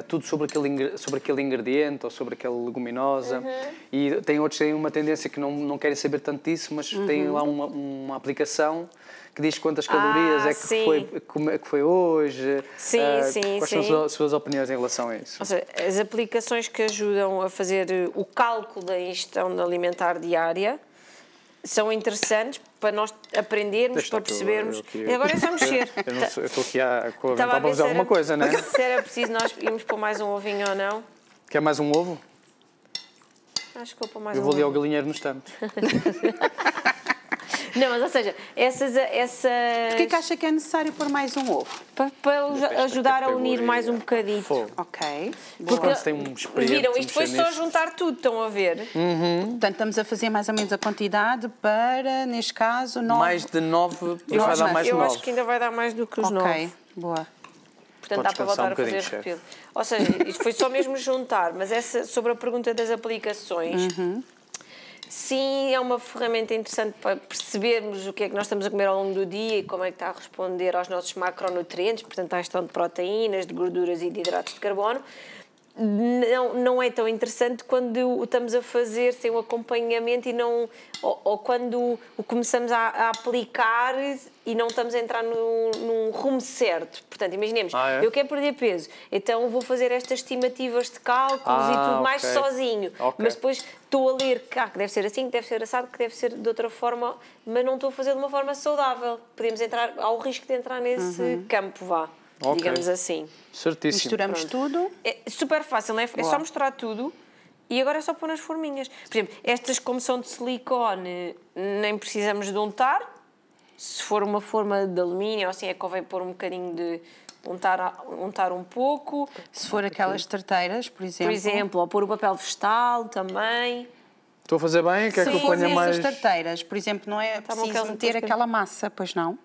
tudo sobre aquele ingrediente ou sobre aquela leguminosa. E tem outros que têm uma tendência que não querem saber tanto disso, mas têm lá uma aplicação que diz quantas calorias que foi hoje. Quais são as suas opiniões em relação a isso? Ou seja, as aplicações que ajudam a fazer o cálculo da ingestão alimentar diária são interessantes para nós aprendermos, para percebermos. E agora é só mexer. Eu estou aqui a fazer alguma coisa, não é? Se era preciso nós irmos pôr mais um ovinho ou não. Quer mais um ovo? Acho que vou pôr mais um ovo. Eu vou ali ao galinheiro no estante. Não, mas ou seja, essas... Porquê que acha que é necessário pôr mais um ovo? Para ajudar a unir mais um bocadinho. Ok. Porque tem um experiente. Viram? Isto foi só juntar tudo, estão a ver? Portanto, estamos a fazer mais ou menos a quantidade para, neste caso, 9. Mais de 9, vai dar mais de 9. Eu acho que ainda vai dar mais do que os 9. Ok, boa. Portanto, dá para voltar a fazer repetido. Ou seja, isto foi só mesmo juntar, mas sobre a pergunta das aplicações... Sim, é uma ferramenta interessante para percebermos o que é que nós estamos a comer ao longo do dia e como é que está a responder aos nossos macronutrientes, portanto, à questão de proteínas, de gorduras e de hidratos de carbono. Não é tão interessante quando o estamos a fazer sem um acompanhamento ou quando o começamos a aplicar e não estamos a entrar num rumo certo. Portanto, imaginemos, eu quero perder peso, então vou fazer estas estimativas de cálculos e tudo mais sozinho. Mas depois estou a ler que deve ser assim, que deve ser assado, que deve ser de outra forma, mas não estou a fazer de uma forma saudável. Podemos entrar, há o risco de entrar nesse campo, digamos assim. Certíssimo. Misturamos tudo. É super fácil, não é? É só misturar tudo e agora é só pôr nas forminhas. Por exemplo, estas como são de silicone, nem precisamos de untar. Se for uma forma de alumínio, assim, é que convém pôr um bocadinho de untar um pouco. Se for aquelas tarteiras, por exemplo. Por exemplo, ou pôr o papel vegetal também. Estou a fazer bem? Quer que eu ponha mais? Se for essas tarteiras, por exemplo, não é preciso meter aquela massa, pois não?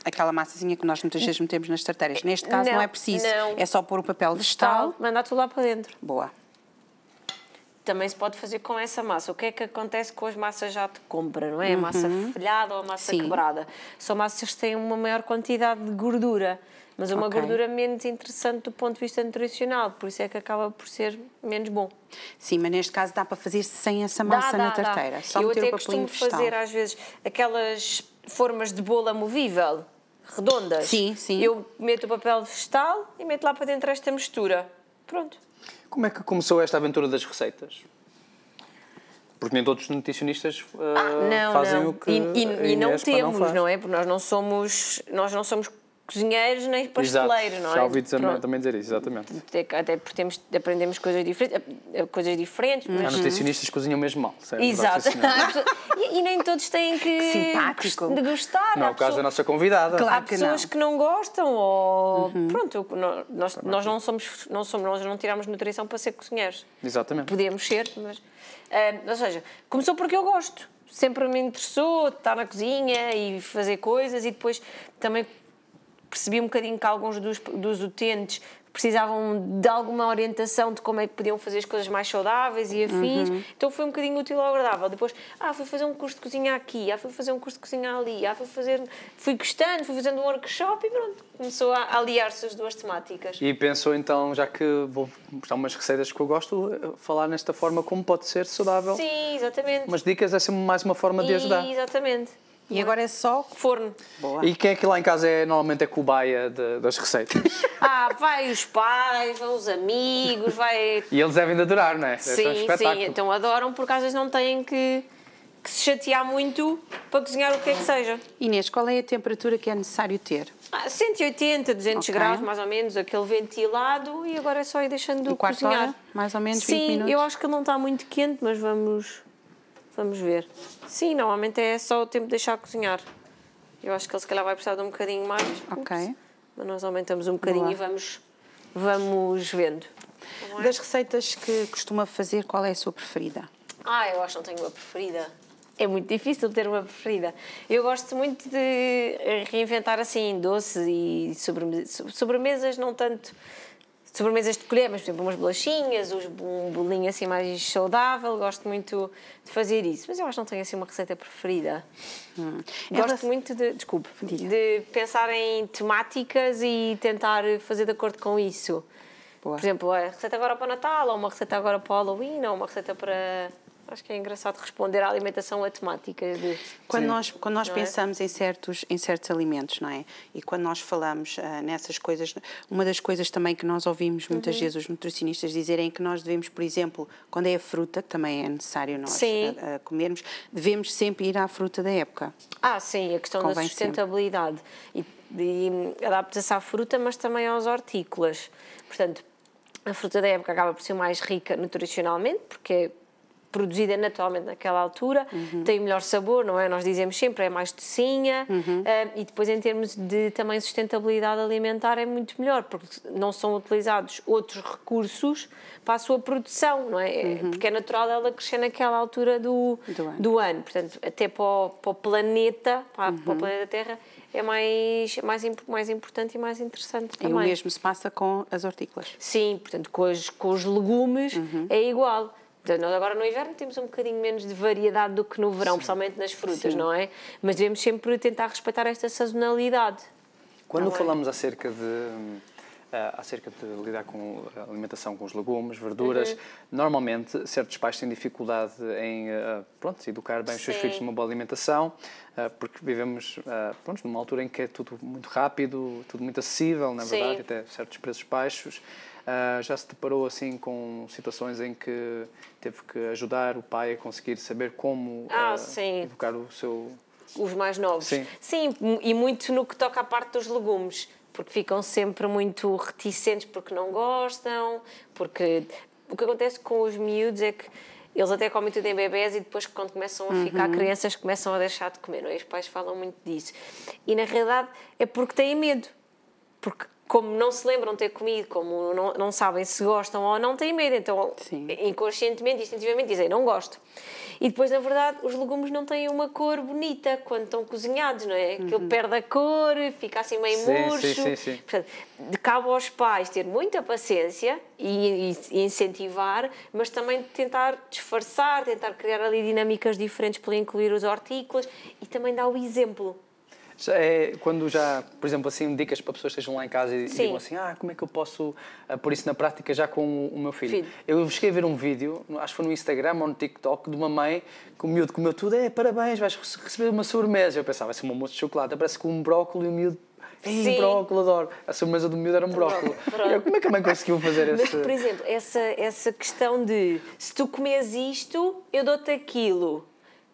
Aquela massazinha que nós muitas vezes metemos nas tarteiras. Neste caso não é preciso. É só pôr o papel vegetal. Mandar tudo lá para dentro. Boa. Também se pode fazer com essa massa. O que é que acontece com as massas já de compra, não é? A massa folhada ou a massa quebrada. São massas que têm uma maior quantidade de gordura, mas uma gordura menos interessante do ponto de vista nutricional, por isso é que acaba por ser menos bom. Sim, mas neste caso dá para fazer sem essa massa na tarteira. Só eu meter até o papelinho costumo fazer às vezes aquelas formas de bolo amovível, redondas. Sim, sim. Eu meto o papel vegetal e meto lá para dentro esta mistura. Pronto. Como é que começou esta aventura das receitas? Porque nem todos os nutricionistas fazem o que e não temos, não é? Porque nós não somos cozinheiros nem pasteleiros, não é? Já ouvi também dizer isso, exatamente. Até porque aprendemos coisas diferentes. Há nutricionistas que cozinham mesmo mal. Exato. E nem todos têm que gostar. Não é o caso da nossa convidada. Há pessoas que não gostam ou... Pronto, nós não tiramos nutrição para ser cozinheiros. Exatamente. Podemos ser, mas... ou seja, começou porque eu gosto. Sempre me interessou estar na cozinha e fazer coisas e depois também percebi um bocadinho que alguns dos utentes precisavam de alguma orientação de como é que podiam fazer as coisas mais saudáveis e afins, então foi um bocadinho útil ou agradável. Depois, fui fazer um curso de cozinha aqui, fui fazer um curso de cozinha ali, fui gostando, fui fazendo um workshop e pronto, começou a aliar-se as duas temáticas. E pensou então, já que vou mostrar umas receitas que eu gosto, falar nesta forma como pode ser saudável. Sim, exatamente. Umas dicas é sempre mais uma forma de ajudar. Exatamente. E agora é só forno. Boa. E quem é que lá em casa normalmente é cobaia das receitas? Vai os pais, vão os amigos, vai... E eles devem de adorar, não é? Sim, sim, então adoram porque às vezes não têm que se chatear muito para cozinhar o que é que seja. Inês, qual é a temperatura que é necessário ter? 180, 200 graus, mais ou menos, aquele ventilado, e agora é só ir deixando cozinhar. Hora, mais ou menos 20 minutos? Sim, eu acho que ele não está muito quente, mas vamos ver. Sim, normalmente é só o tempo de deixar cozinhar. Eu acho que ele se calhar vai precisar de um bocadinho mais. Ok. Mas nós aumentamos um bocadinho. Boa. E vamos vendo. É? Das receitas que costuma fazer, qual é a sua preferida? Eu acho que não tenho uma preferida. É muito difícil ter uma preferida. Eu gosto muito de reinventar assim doces e sobremesas, não tanto sobremesas de colher, mas por exemplo umas bolachinhas, um bolinho assim mais saudável, gosto muito de fazer isso. Mas eu acho que não tenho assim uma receita preferida. Gosto muito de pensar em temáticas e tentar fazer de acordo com isso. Boa. Por exemplo, a receita agora para o Natal, ou uma receita agora para o Halloween, ou uma receita para... Acho que é engraçado responder à alimentação a temáticas. Quando nós pensamos em certos alimentos, não é? E quando nós falamos nessas coisas, uma das coisas também que nós ouvimos muitas vezes os nutricionistas dizerem é que nós devemos, por exemplo, quando é a fruta, que também é necessário nós comermos, devemos sempre ir à fruta da época. Sim, a questão da sustentabilidade. E adapta-se à fruta, mas também aos hortícolas. Portanto, a fruta da época acaba por ser mais rica nutricionalmente, porque é produzida naturalmente naquela altura, tem melhor sabor, não é? Nós dizemos sempre, é mais docinha, e depois em termos de também sustentabilidade alimentar é muito melhor, porque não são utilizados outros recursos para a sua produção, não é? Porque é natural ela crescer naquela altura do ano. Portanto, até para o planeta, para o planeta Terra, é mais importante e mais interessante também. E o mesmo se passa com as hortícolas? Sim, portanto, com os legumes é igual. Nós agora no inverno temos um bocadinho menos de variedade do que no verão, principalmente nas frutas, não é? Mas devemos sempre tentar respeitar esta sazonalidade. Quando falamos acerca de lidar com a alimentação com os legumes, verduras, normalmente certos pais têm dificuldade em educar bem os seus filhos numa boa alimentação, porque vivemos numa altura em que é tudo muito rápido, tudo muito acessível, na verdade, até certos preços baixos. Já se deparou assim com situações em que teve que ajudar o pai a conseguir saber como educar os mais novos? Sim, e muito no que toca à parte dos legumes, porque ficam sempre muito reticentes porque não gostam, porque o que acontece com os miúdos é que eles até comem tudo em bebés e depois quando começam a ficar crianças começam a deixar de comer, não é? Os pais falam muito disso. E na realidade é porque têm medo, porque como não se lembram de ter comido, como não sabem se gostam ou não, têm medo. Então, inconscientemente, instintivamente, dizem, não gosto. E depois, na verdade, os legumes não têm uma cor bonita quando estão cozinhados, não é? Aquilo perde a cor, fica assim meio murcho. Portanto, cabe aos pais ter muita paciência e incentivar, mas também tentar disfarçar, tentar criar ali dinâmicas diferentes para incluir os hortícolas e também dar o exemplo. Quando já, por exemplo, assim, dicas para pessoas que estejam lá em casa e digam assim, como é que eu posso pôr isso na prática já com o meu filho? Eu cheguei a ver um vídeo, acho que foi no Instagram ou no TikTok, de uma mãe que o miúdo comeu tudo, parabéns, vais receber uma sobremesa. Eu pensava, vai ser uma moça de chocolate, parece com um brócolis e o miúdo, brócolis, adoro. A sobremesa do miúdo era um brócolis. Como é que a mãe conseguiu fazer isso? Mas, por exemplo, essa questão de, se tu comes isto, eu dou-te aquilo.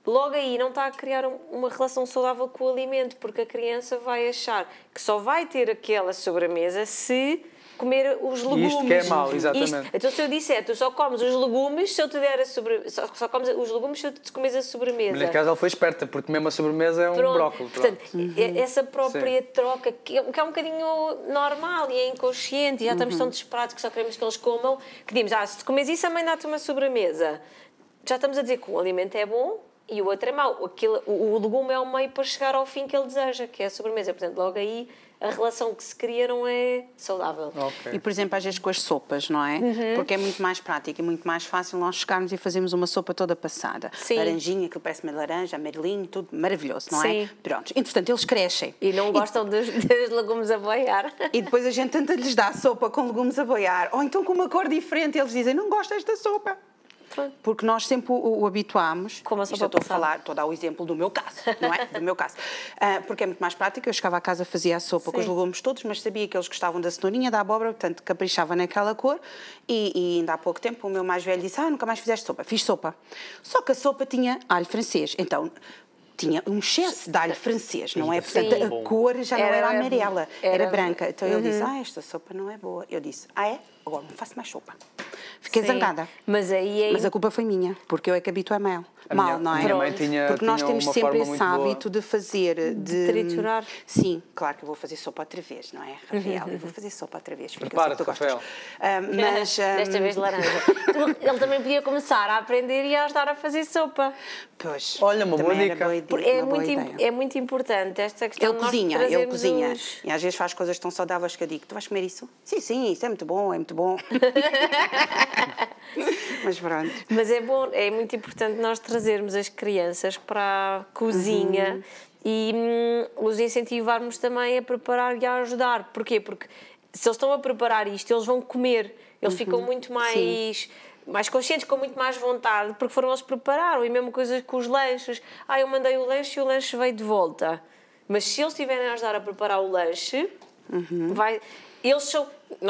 Logo aí não está a criar uma relação saudável com o alimento, porque a criança vai achar que só vai ter aquela sobremesa se comer os legumes. Isto que é mau, exatamente. Então se eu disser, tu só comes os legumes se eu te der a sobremesa, só comes os legumes se eu te comes a sobremesa. Mas neste caso ela foi esperta, porque mesmo a sobremesa é um brócolis. Portanto, essa própria troca, que é um bocadinho normal e é inconsciente, e já estamos tão desesperados que só queremos que eles comam, que dizemos, se tu comes isso, a mãe dá-te uma sobremesa. Já estamos a dizer que o alimento é bom, e o outro é mau. O legume é o meio para chegar ao fim que ele deseja, que é a sobremesa. Portanto, logo aí a relação que se cria não é saudável. E, por exemplo, às vezes com as sopas, não é? Porque é muito mais prático e muito mais fácil nós chegarmos e fazermos uma sopa toda passada. Sim. Laranjinha, que parece uma laranja, amarelinho, tudo maravilhoso, não Sim. é? Pronto. Entretanto, eles crescem. E não gostam dos legumes a boiar. E depois a gente tenta lhes dar sopa com legumes a boiar, ou então com uma cor diferente, eles dizem, não gosto desta sopa. Porque nós sempre o habituámos. Como a isto sopa eu estou a passada. falar, estou a dar o exemplo do meu caso, não é? Do meu caso. Porque é muito mais prático. Eu chegava à casa, fazia a sopa com os legumes todos, mas sabia que eles gostavam da cenourinha, da abóbora, portanto caprichava naquela cor. E ainda há pouco tempo o meu mais velho disse, nunca mais fizeste sopa. Fiz sopa. Só que a sopa tinha alho francês. Então tinha um excesso de alho francês, não é? Portanto, a cor já não era amarela, era branca. Então ele disse, esta sopa não é boa. Eu disse, é? Agora não faço mais sopa. Fiquei zangada. Mas aí Mas a culpa foi minha, porque eu é que habituei mal, não é? Minha mãe tinha, porque nós temos uma sempre forma esse muito hábito de fazer... De triturar. Sim, claro que eu vou fazer sopa outra vez, não é, Rafael? Eu vou fazer sopa outra vez. Prepara-te, Rafael. Mas... Desta vez de laranja. Ele também podia começar a aprender e a ajudar a fazer sopa. Pois, olha, uma boa também era dica. É muito importante esta questão Ele de nós cozinha, trazermos E às vezes faz coisas tão saudáveis que eu digo, tu vais comer isso? Sim, isso é muito bom, é muito bom. Mas pronto. Mas é bom, é muito importante nós trazermos as crianças para a cozinha e os incentivarmos também a preparar e a ajudar. Porquê? Porque se eles estão a preparar isto, eles vão comer. Eles ficam muito mais conscientes, com muito mais vontade, porque foram eles que prepararam. E mesma coisa com os lanches. Eu mandei o lanche e o lanche veio de volta. Mas se eles estiverem a ajudar a preparar o lanche, eles são...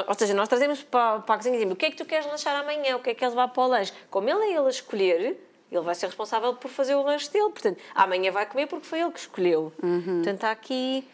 Ou seja, nós trazemos para a cozinha e dizemos, o que é que tu queres lanchar amanhã? O que é que queres levar para o lanche? Como ele é ele a escolher, ele vai ser responsável por fazer o lanche dele. Portanto, amanhã vai comer porque foi ele que escolheu. Portanto, há aqui...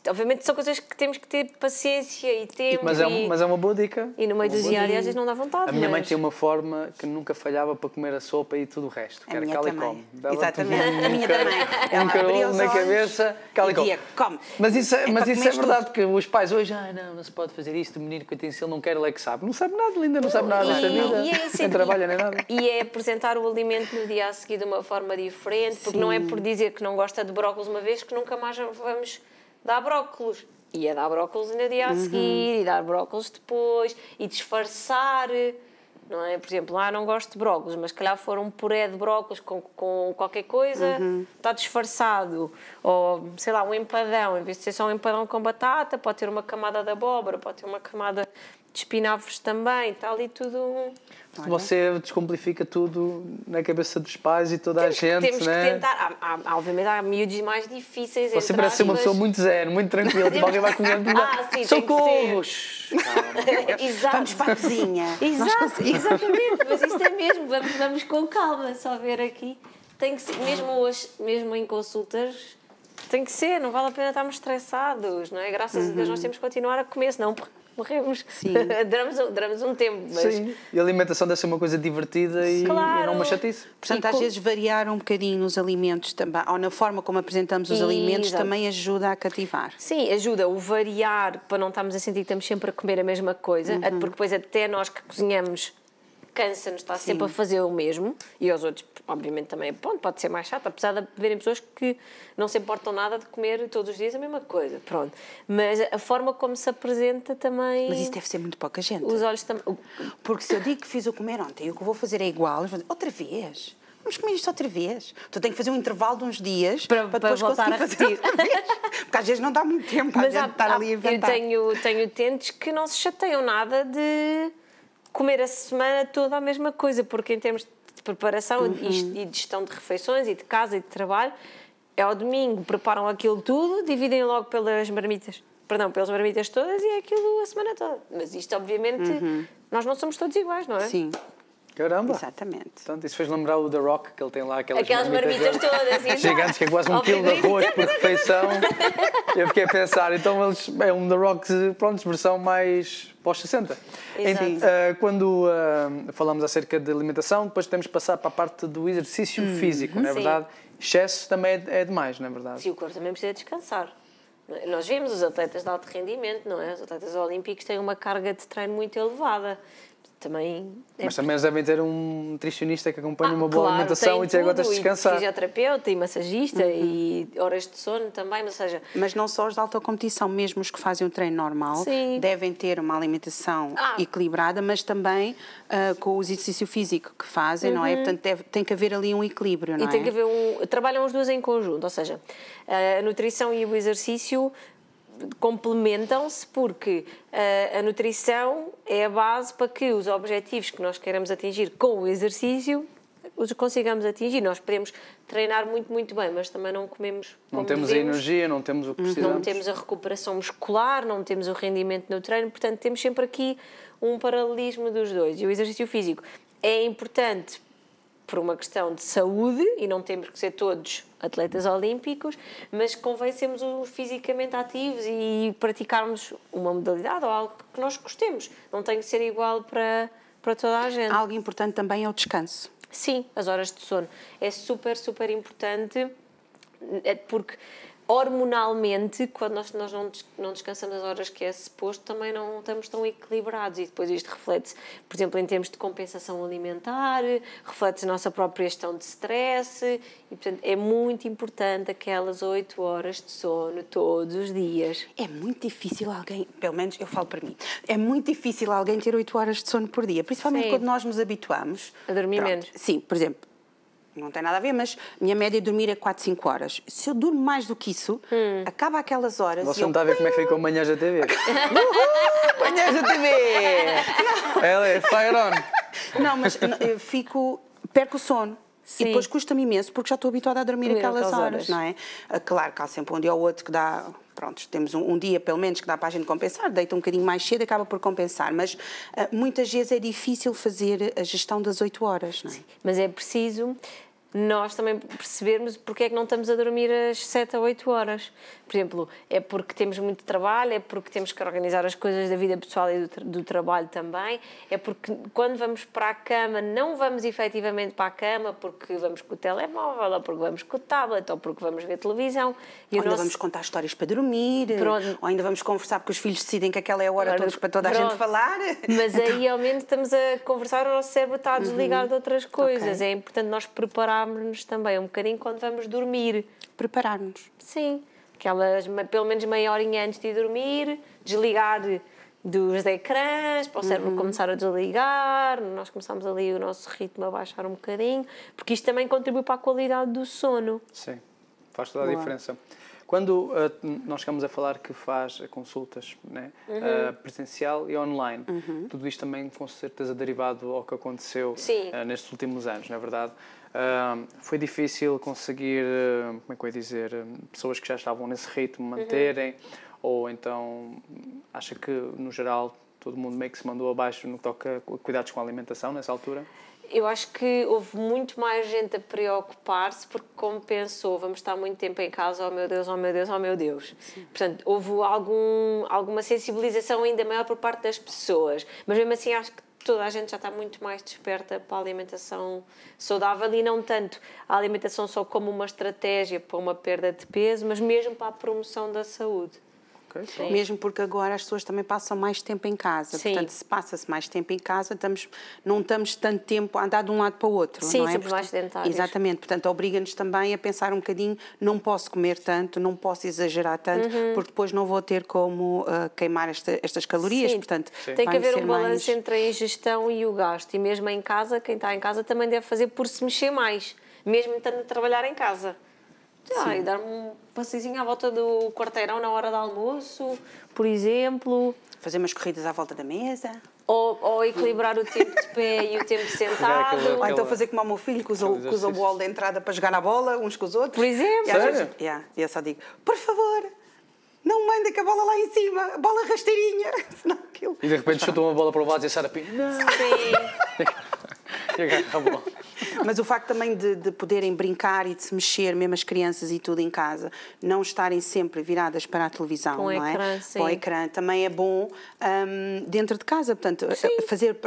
Obviamente são coisas que temos que ter paciência e tempo. Mas é uma boa dica. E no meio do dia, às vezes não dá vontade. A minha mãe tinha uma forma que nunca falhava para comer a sopa e tudo o resto. Que era cala e come. Exatamente. A minha também. Um carolo na cabeça, cala e come. Mas isso é verdade, porque os pais hoje, não se pode fazer isto, o menino, coitadinho, se ele não quer, ele é que sabe. Não sabe nada, linda, não sabe nada desta vida. Nem trabalha nem nada. E é apresentar o alimento no dia a seguir de uma forma diferente, porque não é por dizer que não gosta de brócolis uma vez que nunca mais vamos dar brócolis. E dar brócolis no dia a seguir, e dar brócolis depois, e disfarçar, não é? Por exemplo, não gosto de brócolis, mas se calhar for um puré de brócolis com qualquer coisa, está disfarçado. Ou, sei lá, um empadão, em vez de ser só um empadão com batata, pode ter uma camada de abóbora, pode ter uma camada de espinafres também, está ali tudo... Você descomplifica tudo na cabeça dos pais e toda a gente, temos que tentar. Obviamente há miúdos mais difíceis. Você parece ser uma pessoa muito zen, muito tranquila, tipo alguém vai comendo. Socorros! Vamos para a cozinha. Exatamente, mas isto é mesmo, vamos com calma, só ver aqui. Tem que ser, mesmo em consultas, tem que ser, não vale a pena estarmos estressados, não é? Graças a Deus nós temos que continuar a comer, senão morremos. Duramos um tempo. Mas... Sim, e a alimentação deve ser uma coisa divertida e não uma chatice. Portanto, às vezes variar um bocadinho nos alimentos também, ou na forma como apresentamos os alimentos, também ajuda a cativar. Sim, ajuda o variar, para não estarmos a sentir que estamos sempre a comer a mesma coisa, porque depois até nós que cozinhamos cansa-nos, está sempre a fazer o mesmo, e aos outros, obviamente, também pode ser mais chato, apesar de haverem pessoas que não se importam nada de comer todos os dias a mesma coisa, pronto. Mas a forma como se apresenta também... Mas isso deve ser muito pouca gente. Os olhos também... Porque se eu digo que fiz o comer ontem e o que vou fazer é igual, eles vão dizer, outra vez? Vamos comer isto outra vez. Tu tens que fazer um intervalo de uns dias para depois voltar a fazer outra vez. Porque às vezes não dá muito tempo para a gente estar ali a inventar. Eu tenho utentes que não se chateiam nada de comer a semana toda a mesma coisa, porque em termos de preparação e de gestão de refeições e de casa e de trabalho, é ao domingo, preparam aquilo tudo, dividem logo pelas marmitas todas e é aquilo a semana toda. Mas isto, obviamente, nós não somos todos iguais, não é? Sim. Caramba! Exatamente. Portanto, isso fez lembrar o The Rock, que ele tem lá aquelas marmitas todas. Gigantes, que é quase 1 quilo de arroz por refeição. Eu fiquei a pensar, então é um The Rock, pronto, versão mais pós-60. Enfim, quando falamos acerca de alimentação, depois temos que passar para a parte do exercício físico, não é verdade? Excesso também é demais, não é verdade? Sim, o corpo também precisa descansar. Nós vemos os atletas de alto rendimento, não é? Os atletas olímpicos têm uma carga de treino muito elevada. também... Mas também eles devem ter um nutricionista que acompanha uma boa claro, alimentação e te aguentas descansar. E fisioterapeuta, e massagista, e horas de sono também, ou seja... Mas não só os de alta competição, mesmo os que fazem um treino normal, Sim. devem ter uma alimentação equilibrada, mas também com o exercício físico que fazem, não é? Portanto, tem que haver ali um equilíbrio, não é? E tem que haver trabalham os dois em conjunto, ou seja, a nutrição e o exercício complementam-se, porque a nutrição é a base para que os objetivos que nós queremos atingir com o exercício os consigamos atingir. Nós podemos treinar muito, muito bem, mas também não comemos como Não temos devemos, a energia, não temos o que precisamos. não temos a recuperação muscular, não temos o rendimento no treino, portanto temos sempre aqui um paralelismo dos dois. E o exercício físico é importante por uma questão de saúde, e não temos que ser todos atletas olímpicos, mas convém sermos fisicamente ativos e praticarmos uma modalidade ou algo que nós gostemos. Não tem que ser igual para toda a gente. Algo importante também é o descanso. Sim, as horas de sono. É super, super importante, porque hormonalmente, quando nós não descansamos as horas que é suposto, também não estamos tão equilibrados, e depois isto reflete-se, por exemplo, em termos de compensação alimentar, reflete-se na nossa própria gestão de stress, e portanto é muito importante aquelas 8 horas de sono todos os dias. É muito difícil alguém, pelo menos eu falo para mim, é muito difícil alguém ter 8 horas de sono por dia, principalmente Sim. quando nós nos habituamos. A dormir menos. Sim, por exemplo, não tem nada a ver, mas a minha média de dormir é 4, 5 horas. Se eu durmo mais do que isso, acaba aquelas horas Você e não está a ver como é que ficou Manhãs da TV? Manhãs da TV! Ela é fire on! Não, mas eu perco o sono. Sim. E depois custa-me imenso, porque já estou habituada a dormir aquelas horas, horas, não é? Claro que há sempre um dia ou outro que dá... Pronto, temos um dia, pelo menos, que dá para a gente compensar, deita um bocadinho mais cedo e acaba por compensar, mas muitas vezes é difícil fazer a gestão das 8 horas, não é? Sim, mas é preciso nós também percebermos porque é que não estamos a dormir às 7 a 8 horas. Por exemplo, é porque temos muito trabalho, é porque temos que organizar as coisas da vida pessoal e do trabalho também, é porque quando vamos para a cama não vamos efetivamente para a cama porque vamos com o telemóvel, ou porque vamos com o tablet, ou porque vamos ver televisão. E ou ainda vamos contar histórias para dormir, Pronto. ou ainda vamos conversar porque os filhos decidem que aquela é a hora para toda a Pronto. gente falar. Mas aí, ao menos, estamos a conversar, o nosso cérebro está a desligar de outras coisas. Ok. É importante nós prepararmos-nos também um bocadinho quando vamos dormir. Preparar-nos. Sim, pelo menos meia horinha antes de dormir, desligar dos ecrãs, para o cérebro começar a desligar, nós começamos ali o nosso ritmo a baixar um bocadinho, porque isto também contribui para a qualidade do sono. Sim, faz toda a diferença. Quando nós chegamos a falar que faz consultas, né, presencial e online, tudo isto também com certeza derivado ao que aconteceu nestes últimos anos, não é verdade? Foi difícil conseguir, como é que eu ia dizer, pessoas que já estavam nesse ritmo manterem, ou então acha que, no geral, todo mundo meio que se mandou abaixo no que toca a cuidados com a alimentação nessa altura? Eu acho que houve muito mais gente a preocupar-se porque, como pensou, vamos estar muito tempo em casa, oh meu Deus, oh meu Deus, oh meu Deus. Sim. Portanto, houve alguma sensibilização ainda maior por parte das pessoas. Mas mesmo assim acho que toda a gente já está muito mais desperta para a alimentação saudável, e não tanto a alimentação só como uma estratégia para uma perda de peso, mas mesmo para a promoção da saúde. Okay. Mesmo porque agora as pessoas também passam mais tempo em casa. Sim. Portanto, se passa-se mais tempo em casa, não estamos tanto tempo a andar de um lado para o outro. Sim, não é? somos mais sedentários. Exatamente. Portanto, obriga-nos também a pensar um bocadinho, não posso comer tanto, não posso exagerar tanto, porque depois não vou ter como queimar estas calorias. Sim. Portanto, tem que haver um balanço mais... entre a ingestão e o gasto. E mesmo em casa, quem está em casa também deve fazer por se mexer mais, mesmo estando a trabalhar em casa. E dar um passeiozinho à volta do quarteirão na hora do almoço, por exemplo. Fazer umas corridas à volta da mesa. Ou equilibrar o tempo de pé e o tempo sentado. Ou então fazer como o meu filho, que usa o bolo de entrada para jogar na bola, uns com os outros. Por exemplo. E eu só digo, por favor, não mandem com a bola lá em cima, a bola rasteirinha. Senão aquilo... E de repente chutam uma bola para o lado e a Sara Pinto, não! Sim. E agarra a bola. Mas o facto também de poderem brincar e de se mexer, mesmo as crianças e tudo em casa, não estarem sempre viradas para a televisão, Com o não ecrã, é? sim. Para o ecrã, também é bom dentro de casa, portanto, fazer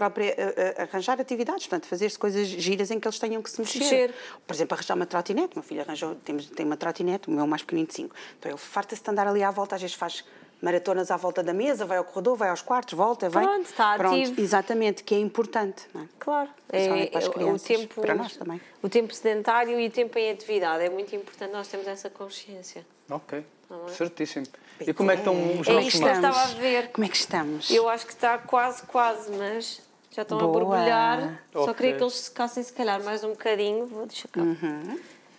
arranjar atividades, portanto, fazer coisas giras em que eles tenham que se mexer. Por exemplo, arranjar uma trotinete. O meu filho tem uma trotinete, o meu mais pequenino de 5. Então ele farta-se de andar ali à volta, às vezes faz maratonas à volta da mesa, vai ao corredor, vai aos quartos, volta, vem. Pronto, está ativo. Exatamente, que é importante, não é? Claro, Para as crianças, o tempo, para nós também. O tempo sedentário e o tempo em atividade. É muito importante nós termos essa consciência. Ok, é? certíssimo. E como é que estão os É nossos isto que eu tomates? estava a ver. Como é que estamos? Eu acho que está quase, mas já estão Boa. a borbulhar. Só Ok. queria que eles secassem se calhar mais um bocadinho. Vou deixar cá.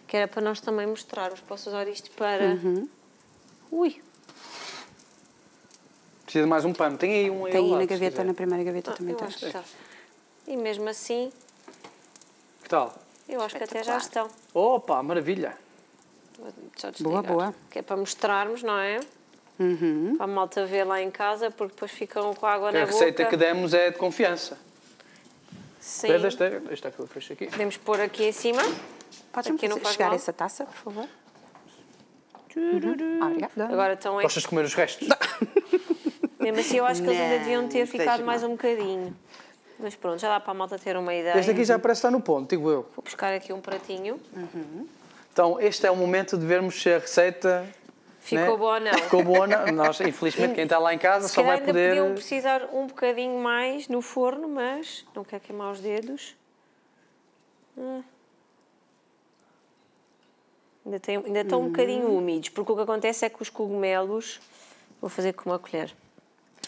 Que era para nós também mostrarmos. Posso usar isto para... Ui! Precisa de mais um pano. Tem aí um aí Tem ao aí lado, na se gaveta, quiser. na primeira gaveta também eu está. acho que está. E mesmo assim, Que tal? eu acho que até já estão. Opa, maravilha. Vou só desligar, Boa. Que é para mostrarmos, não é? Para a malta ver lá em casa, porque depois ficam com a água A na receita boca. que demos é de confiança. Sim. Esta que eu fecho aqui. Podemos pôr aqui em cima. Podes-me Aqui não faz chegar mal. essa taça, por favor? Obrigada. Agora estão Gostas de comer os restos? Mesmo assim, eu acho que eles ainda Não, deviam ter ficado seja mais mal. um bocadinho. Mas pronto, já dá para a malta ter uma ideia. Este aqui já parece estar no ponto, digo eu. Vou buscar aqui um pratinho. Então, este é o momento de vermos se a receita... Ficou boa ou não? Ficou boa ou não. Nós, infelizmente, quem está lá em casa Se só calhar vai ainda poder... podiam precisar um bocadinho mais no forno, mas não quero queimar os dedos. Ainda estão um bocadinho úmidos, porque o que acontece é que os cogumelos... Vou fazer com uma colher.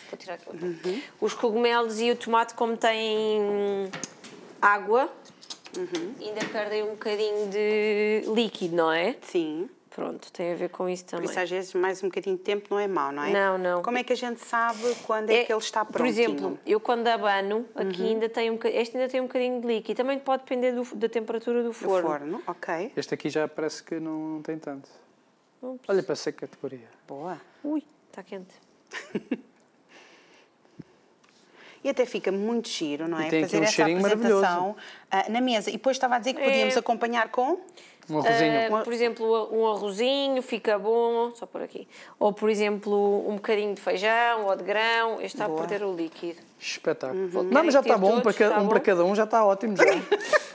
Vou tirar aqui outro. Os cogumelos e o tomate, como têm água, ainda perdem um bocadinho de líquido, não é? Sim. Pronto, tem a ver com isso Por também. isso, às vezes, mais um bocadinho de tempo não é mau, não é? Não. Como é que a gente sabe quando é que ele está prontinho? Por exemplo, eu quando abano, aqui ainda tem este ainda tem um bocadinho de líquido. Também pode depender da temperatura do Do forno. forno, ok. Este aqui já parece que não tem tanto. Olha para essa categoria. Boa. Ui, está quente. E até fica muito giro, não é? E tem aqui Fazer um essa cheirinho apresentação na mesa. E depois estava a dizer que podíamos acompanhar com... Um arrozinho. Por exemplo, um arrozinho fica bom, só por aqui. Ou, por exemplo, um bocadinho de feijão ou de grão. Este está a perder o líquido. Espetáculo. Não, mas já está bom. Todos, está bom? Para cada um já está ótimo. Já.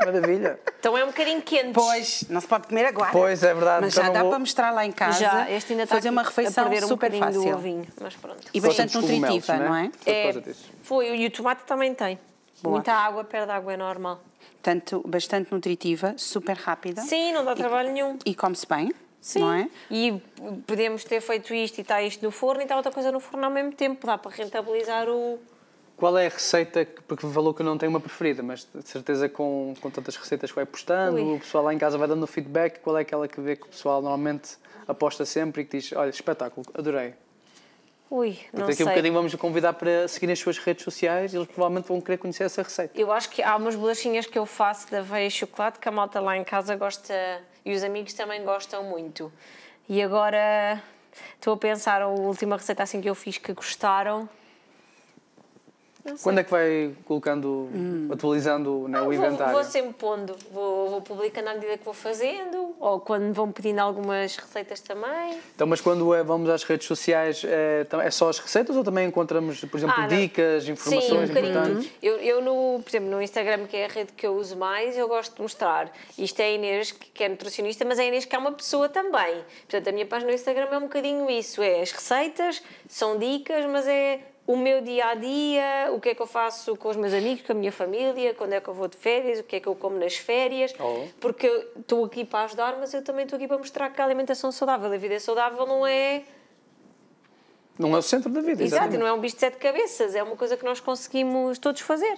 Maravilha. Então é um bocadinho quente. Pois, não se pode comer agora. Pois, é verdade. Mas então já não dá vou- para mostrar lá em casa. Já, este ainda está fazer uma aqui refeição a perder um super bocadinho do fácil. ovinho. Mas pronto. E Gosto bastante dos cogumelos, nutritiva, não é? Foi por causa disso. Foi, e o tomate também tem. Boa. Muita água, perde água, é normal. Portanto, bastante nutritiva, super rápida. Sim, não dá trabalho nenhum. E come-se bem, Sim. não é? E podemos ter feito isto e está isto no forno e está outra coisa no forno ao mesmo tempo. Dá para rentabilizar o... Qual é a receita, porque falou que não tem uma preferida, mas de certeza com tantas receitas que vai postando, Ui. o pessoal lá em casa vai dando feedback, qual é aquela que vê que o pessoal normalmente aposta sempre e que diz, olha, espetáculo, adorei. Ui, não Daqui a sei. um bocadinho vamos o convidar para seguir as suas redes sociais e eles provavelmente vão querer conhecer essa receita. Eu acho que há umas bolachinhas que eu faço de aveia e chocolate que a malta lá em casa gosta e os amigos também gostam muito. E agora estou a pensar a última receita assim que eu fiz que gostaram. Não sei. Quando é que vai colocando, atualizando, né, o inventário? Vou sempre pondo, vou publicando à medida que vou fazendo, ou quando vão pedindo algumas receitas também. Então, mas quando vamos às redes sociais, é só as receitas ou também encontramos, por exemplo, Não. dicas, informações Sim, um bocadinho. importantes? Eu por exemplo, no Instagram, que é a rede que eu uso mais, eu gosto de mostrar. Isto é a Inês, que é nutricionista, mas é a Inês que é uma pessoa também. Portanto, a minha página no Instagram é um bocadinho isso. É as receitas, são dicas, mas é o meu dia-a-dia, o que é que eu faço com os meus amigos, com a minha família, quando é que eu vou de férias, o que é que eu como nas férias. Porque eu estou aqui para ajudar, mas eu também estou aqui para mostrar que a alimentação saudável, a vida saudável não é... Não é o centro da vida, Exato, exatamente. não é um bicho de 7 cabeças, é uma coisa que nós conseguimos todos fazer.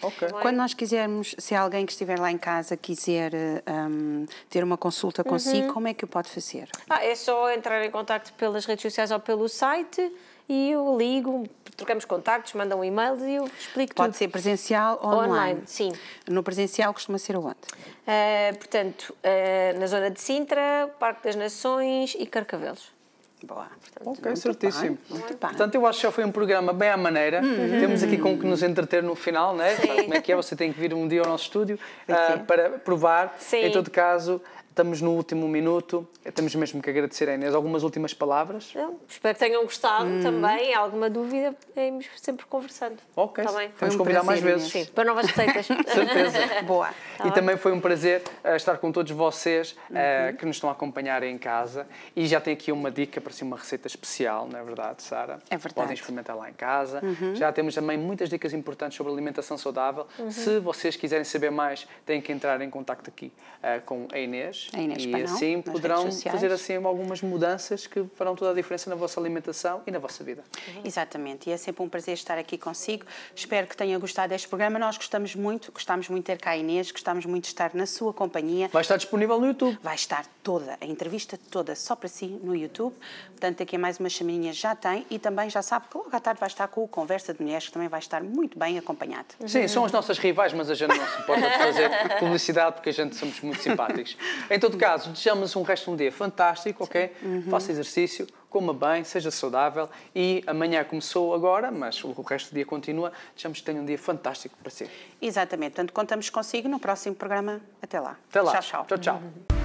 Ok. Quando nós quisermos, se alguém que estiver lá em casa quiser ter uma consulta consigo, como é que o pode fazer? É só entrar em contacto pelas redes sociais ou pelo site e eu ligo, trocamos contactos, mandam um e-mail e eu explico Pode tudo. ser presencial ou online? Sim. No presencial costuma ser onde? Portanto, na zona de Sintra, Parque das Nações e Carcavelos. Boa. Ok, certíssimo. Muito bem. Portanto, eu acho que já foi um programa bem à maneira. Temos aqui com que nos entreter no final, né? Sabe como é que é? Você tem que vir um dia ao nosso estúdio para provar. Sim. Em todo caso, estamos no último minuto. Temos mesmo que agradecer a Inês. Algumas últimas palavras? Espero que tenham gostado também. Alguma dúvida, iremos sempre conversando. Ok, Tá bem? vamos convidar mais prazer, vezes. Sim, para novas receitas. Certeza. Boa. E também foi um prazer estar com todos vocês que nos estão a acompanhar em casa. E já tem aqui uma dica para si, uma receita especial, não é verdade, Sara? É verdade. Podem experimentar lá em casa. Já temos também muitas dicas importantes sobre alimentação saudável. Se vocês quiserem saber mais, têm que entrar em contacto aqui com a Inês. E Panão, assim nas poderão redes sociais. fazer assim algumas mudanças que farão toda a diferença na vossa alimentação e na vossa vida. Exatamente, e é sempre um prazer estar aqui consigo. Espero que tenha gostado deste programa. Nós gostamos muito de ter cá a Inês, gostamos muito de estar na sua companhia. Vai estar disponível no YouTube. Vai estar toda, a entrevista toda só para si no YouTube. Portanto, daqui a mais umas semaninhas já tem e também já sabe que logo à tarde vai estar com o Conversa de Mulheres, que também vai estar muito bem acompanhado. Sim, são as nossas rivais, mas a gente não se importa de fazer publicidade porque a gente somos muito simpáticos. Em todo caso, desejamos um resto de um dia fantástico, ok? Faça exercício, coma bem, seja saudável e amanhã começou agora, mas o resto do dia continua. Desejamos que tenha um dia fantástico para si. Exatamente, portanto, contamos consigo no próximo programa. Até lá. Até lá. Tchau, tchau. Tchau, tchau.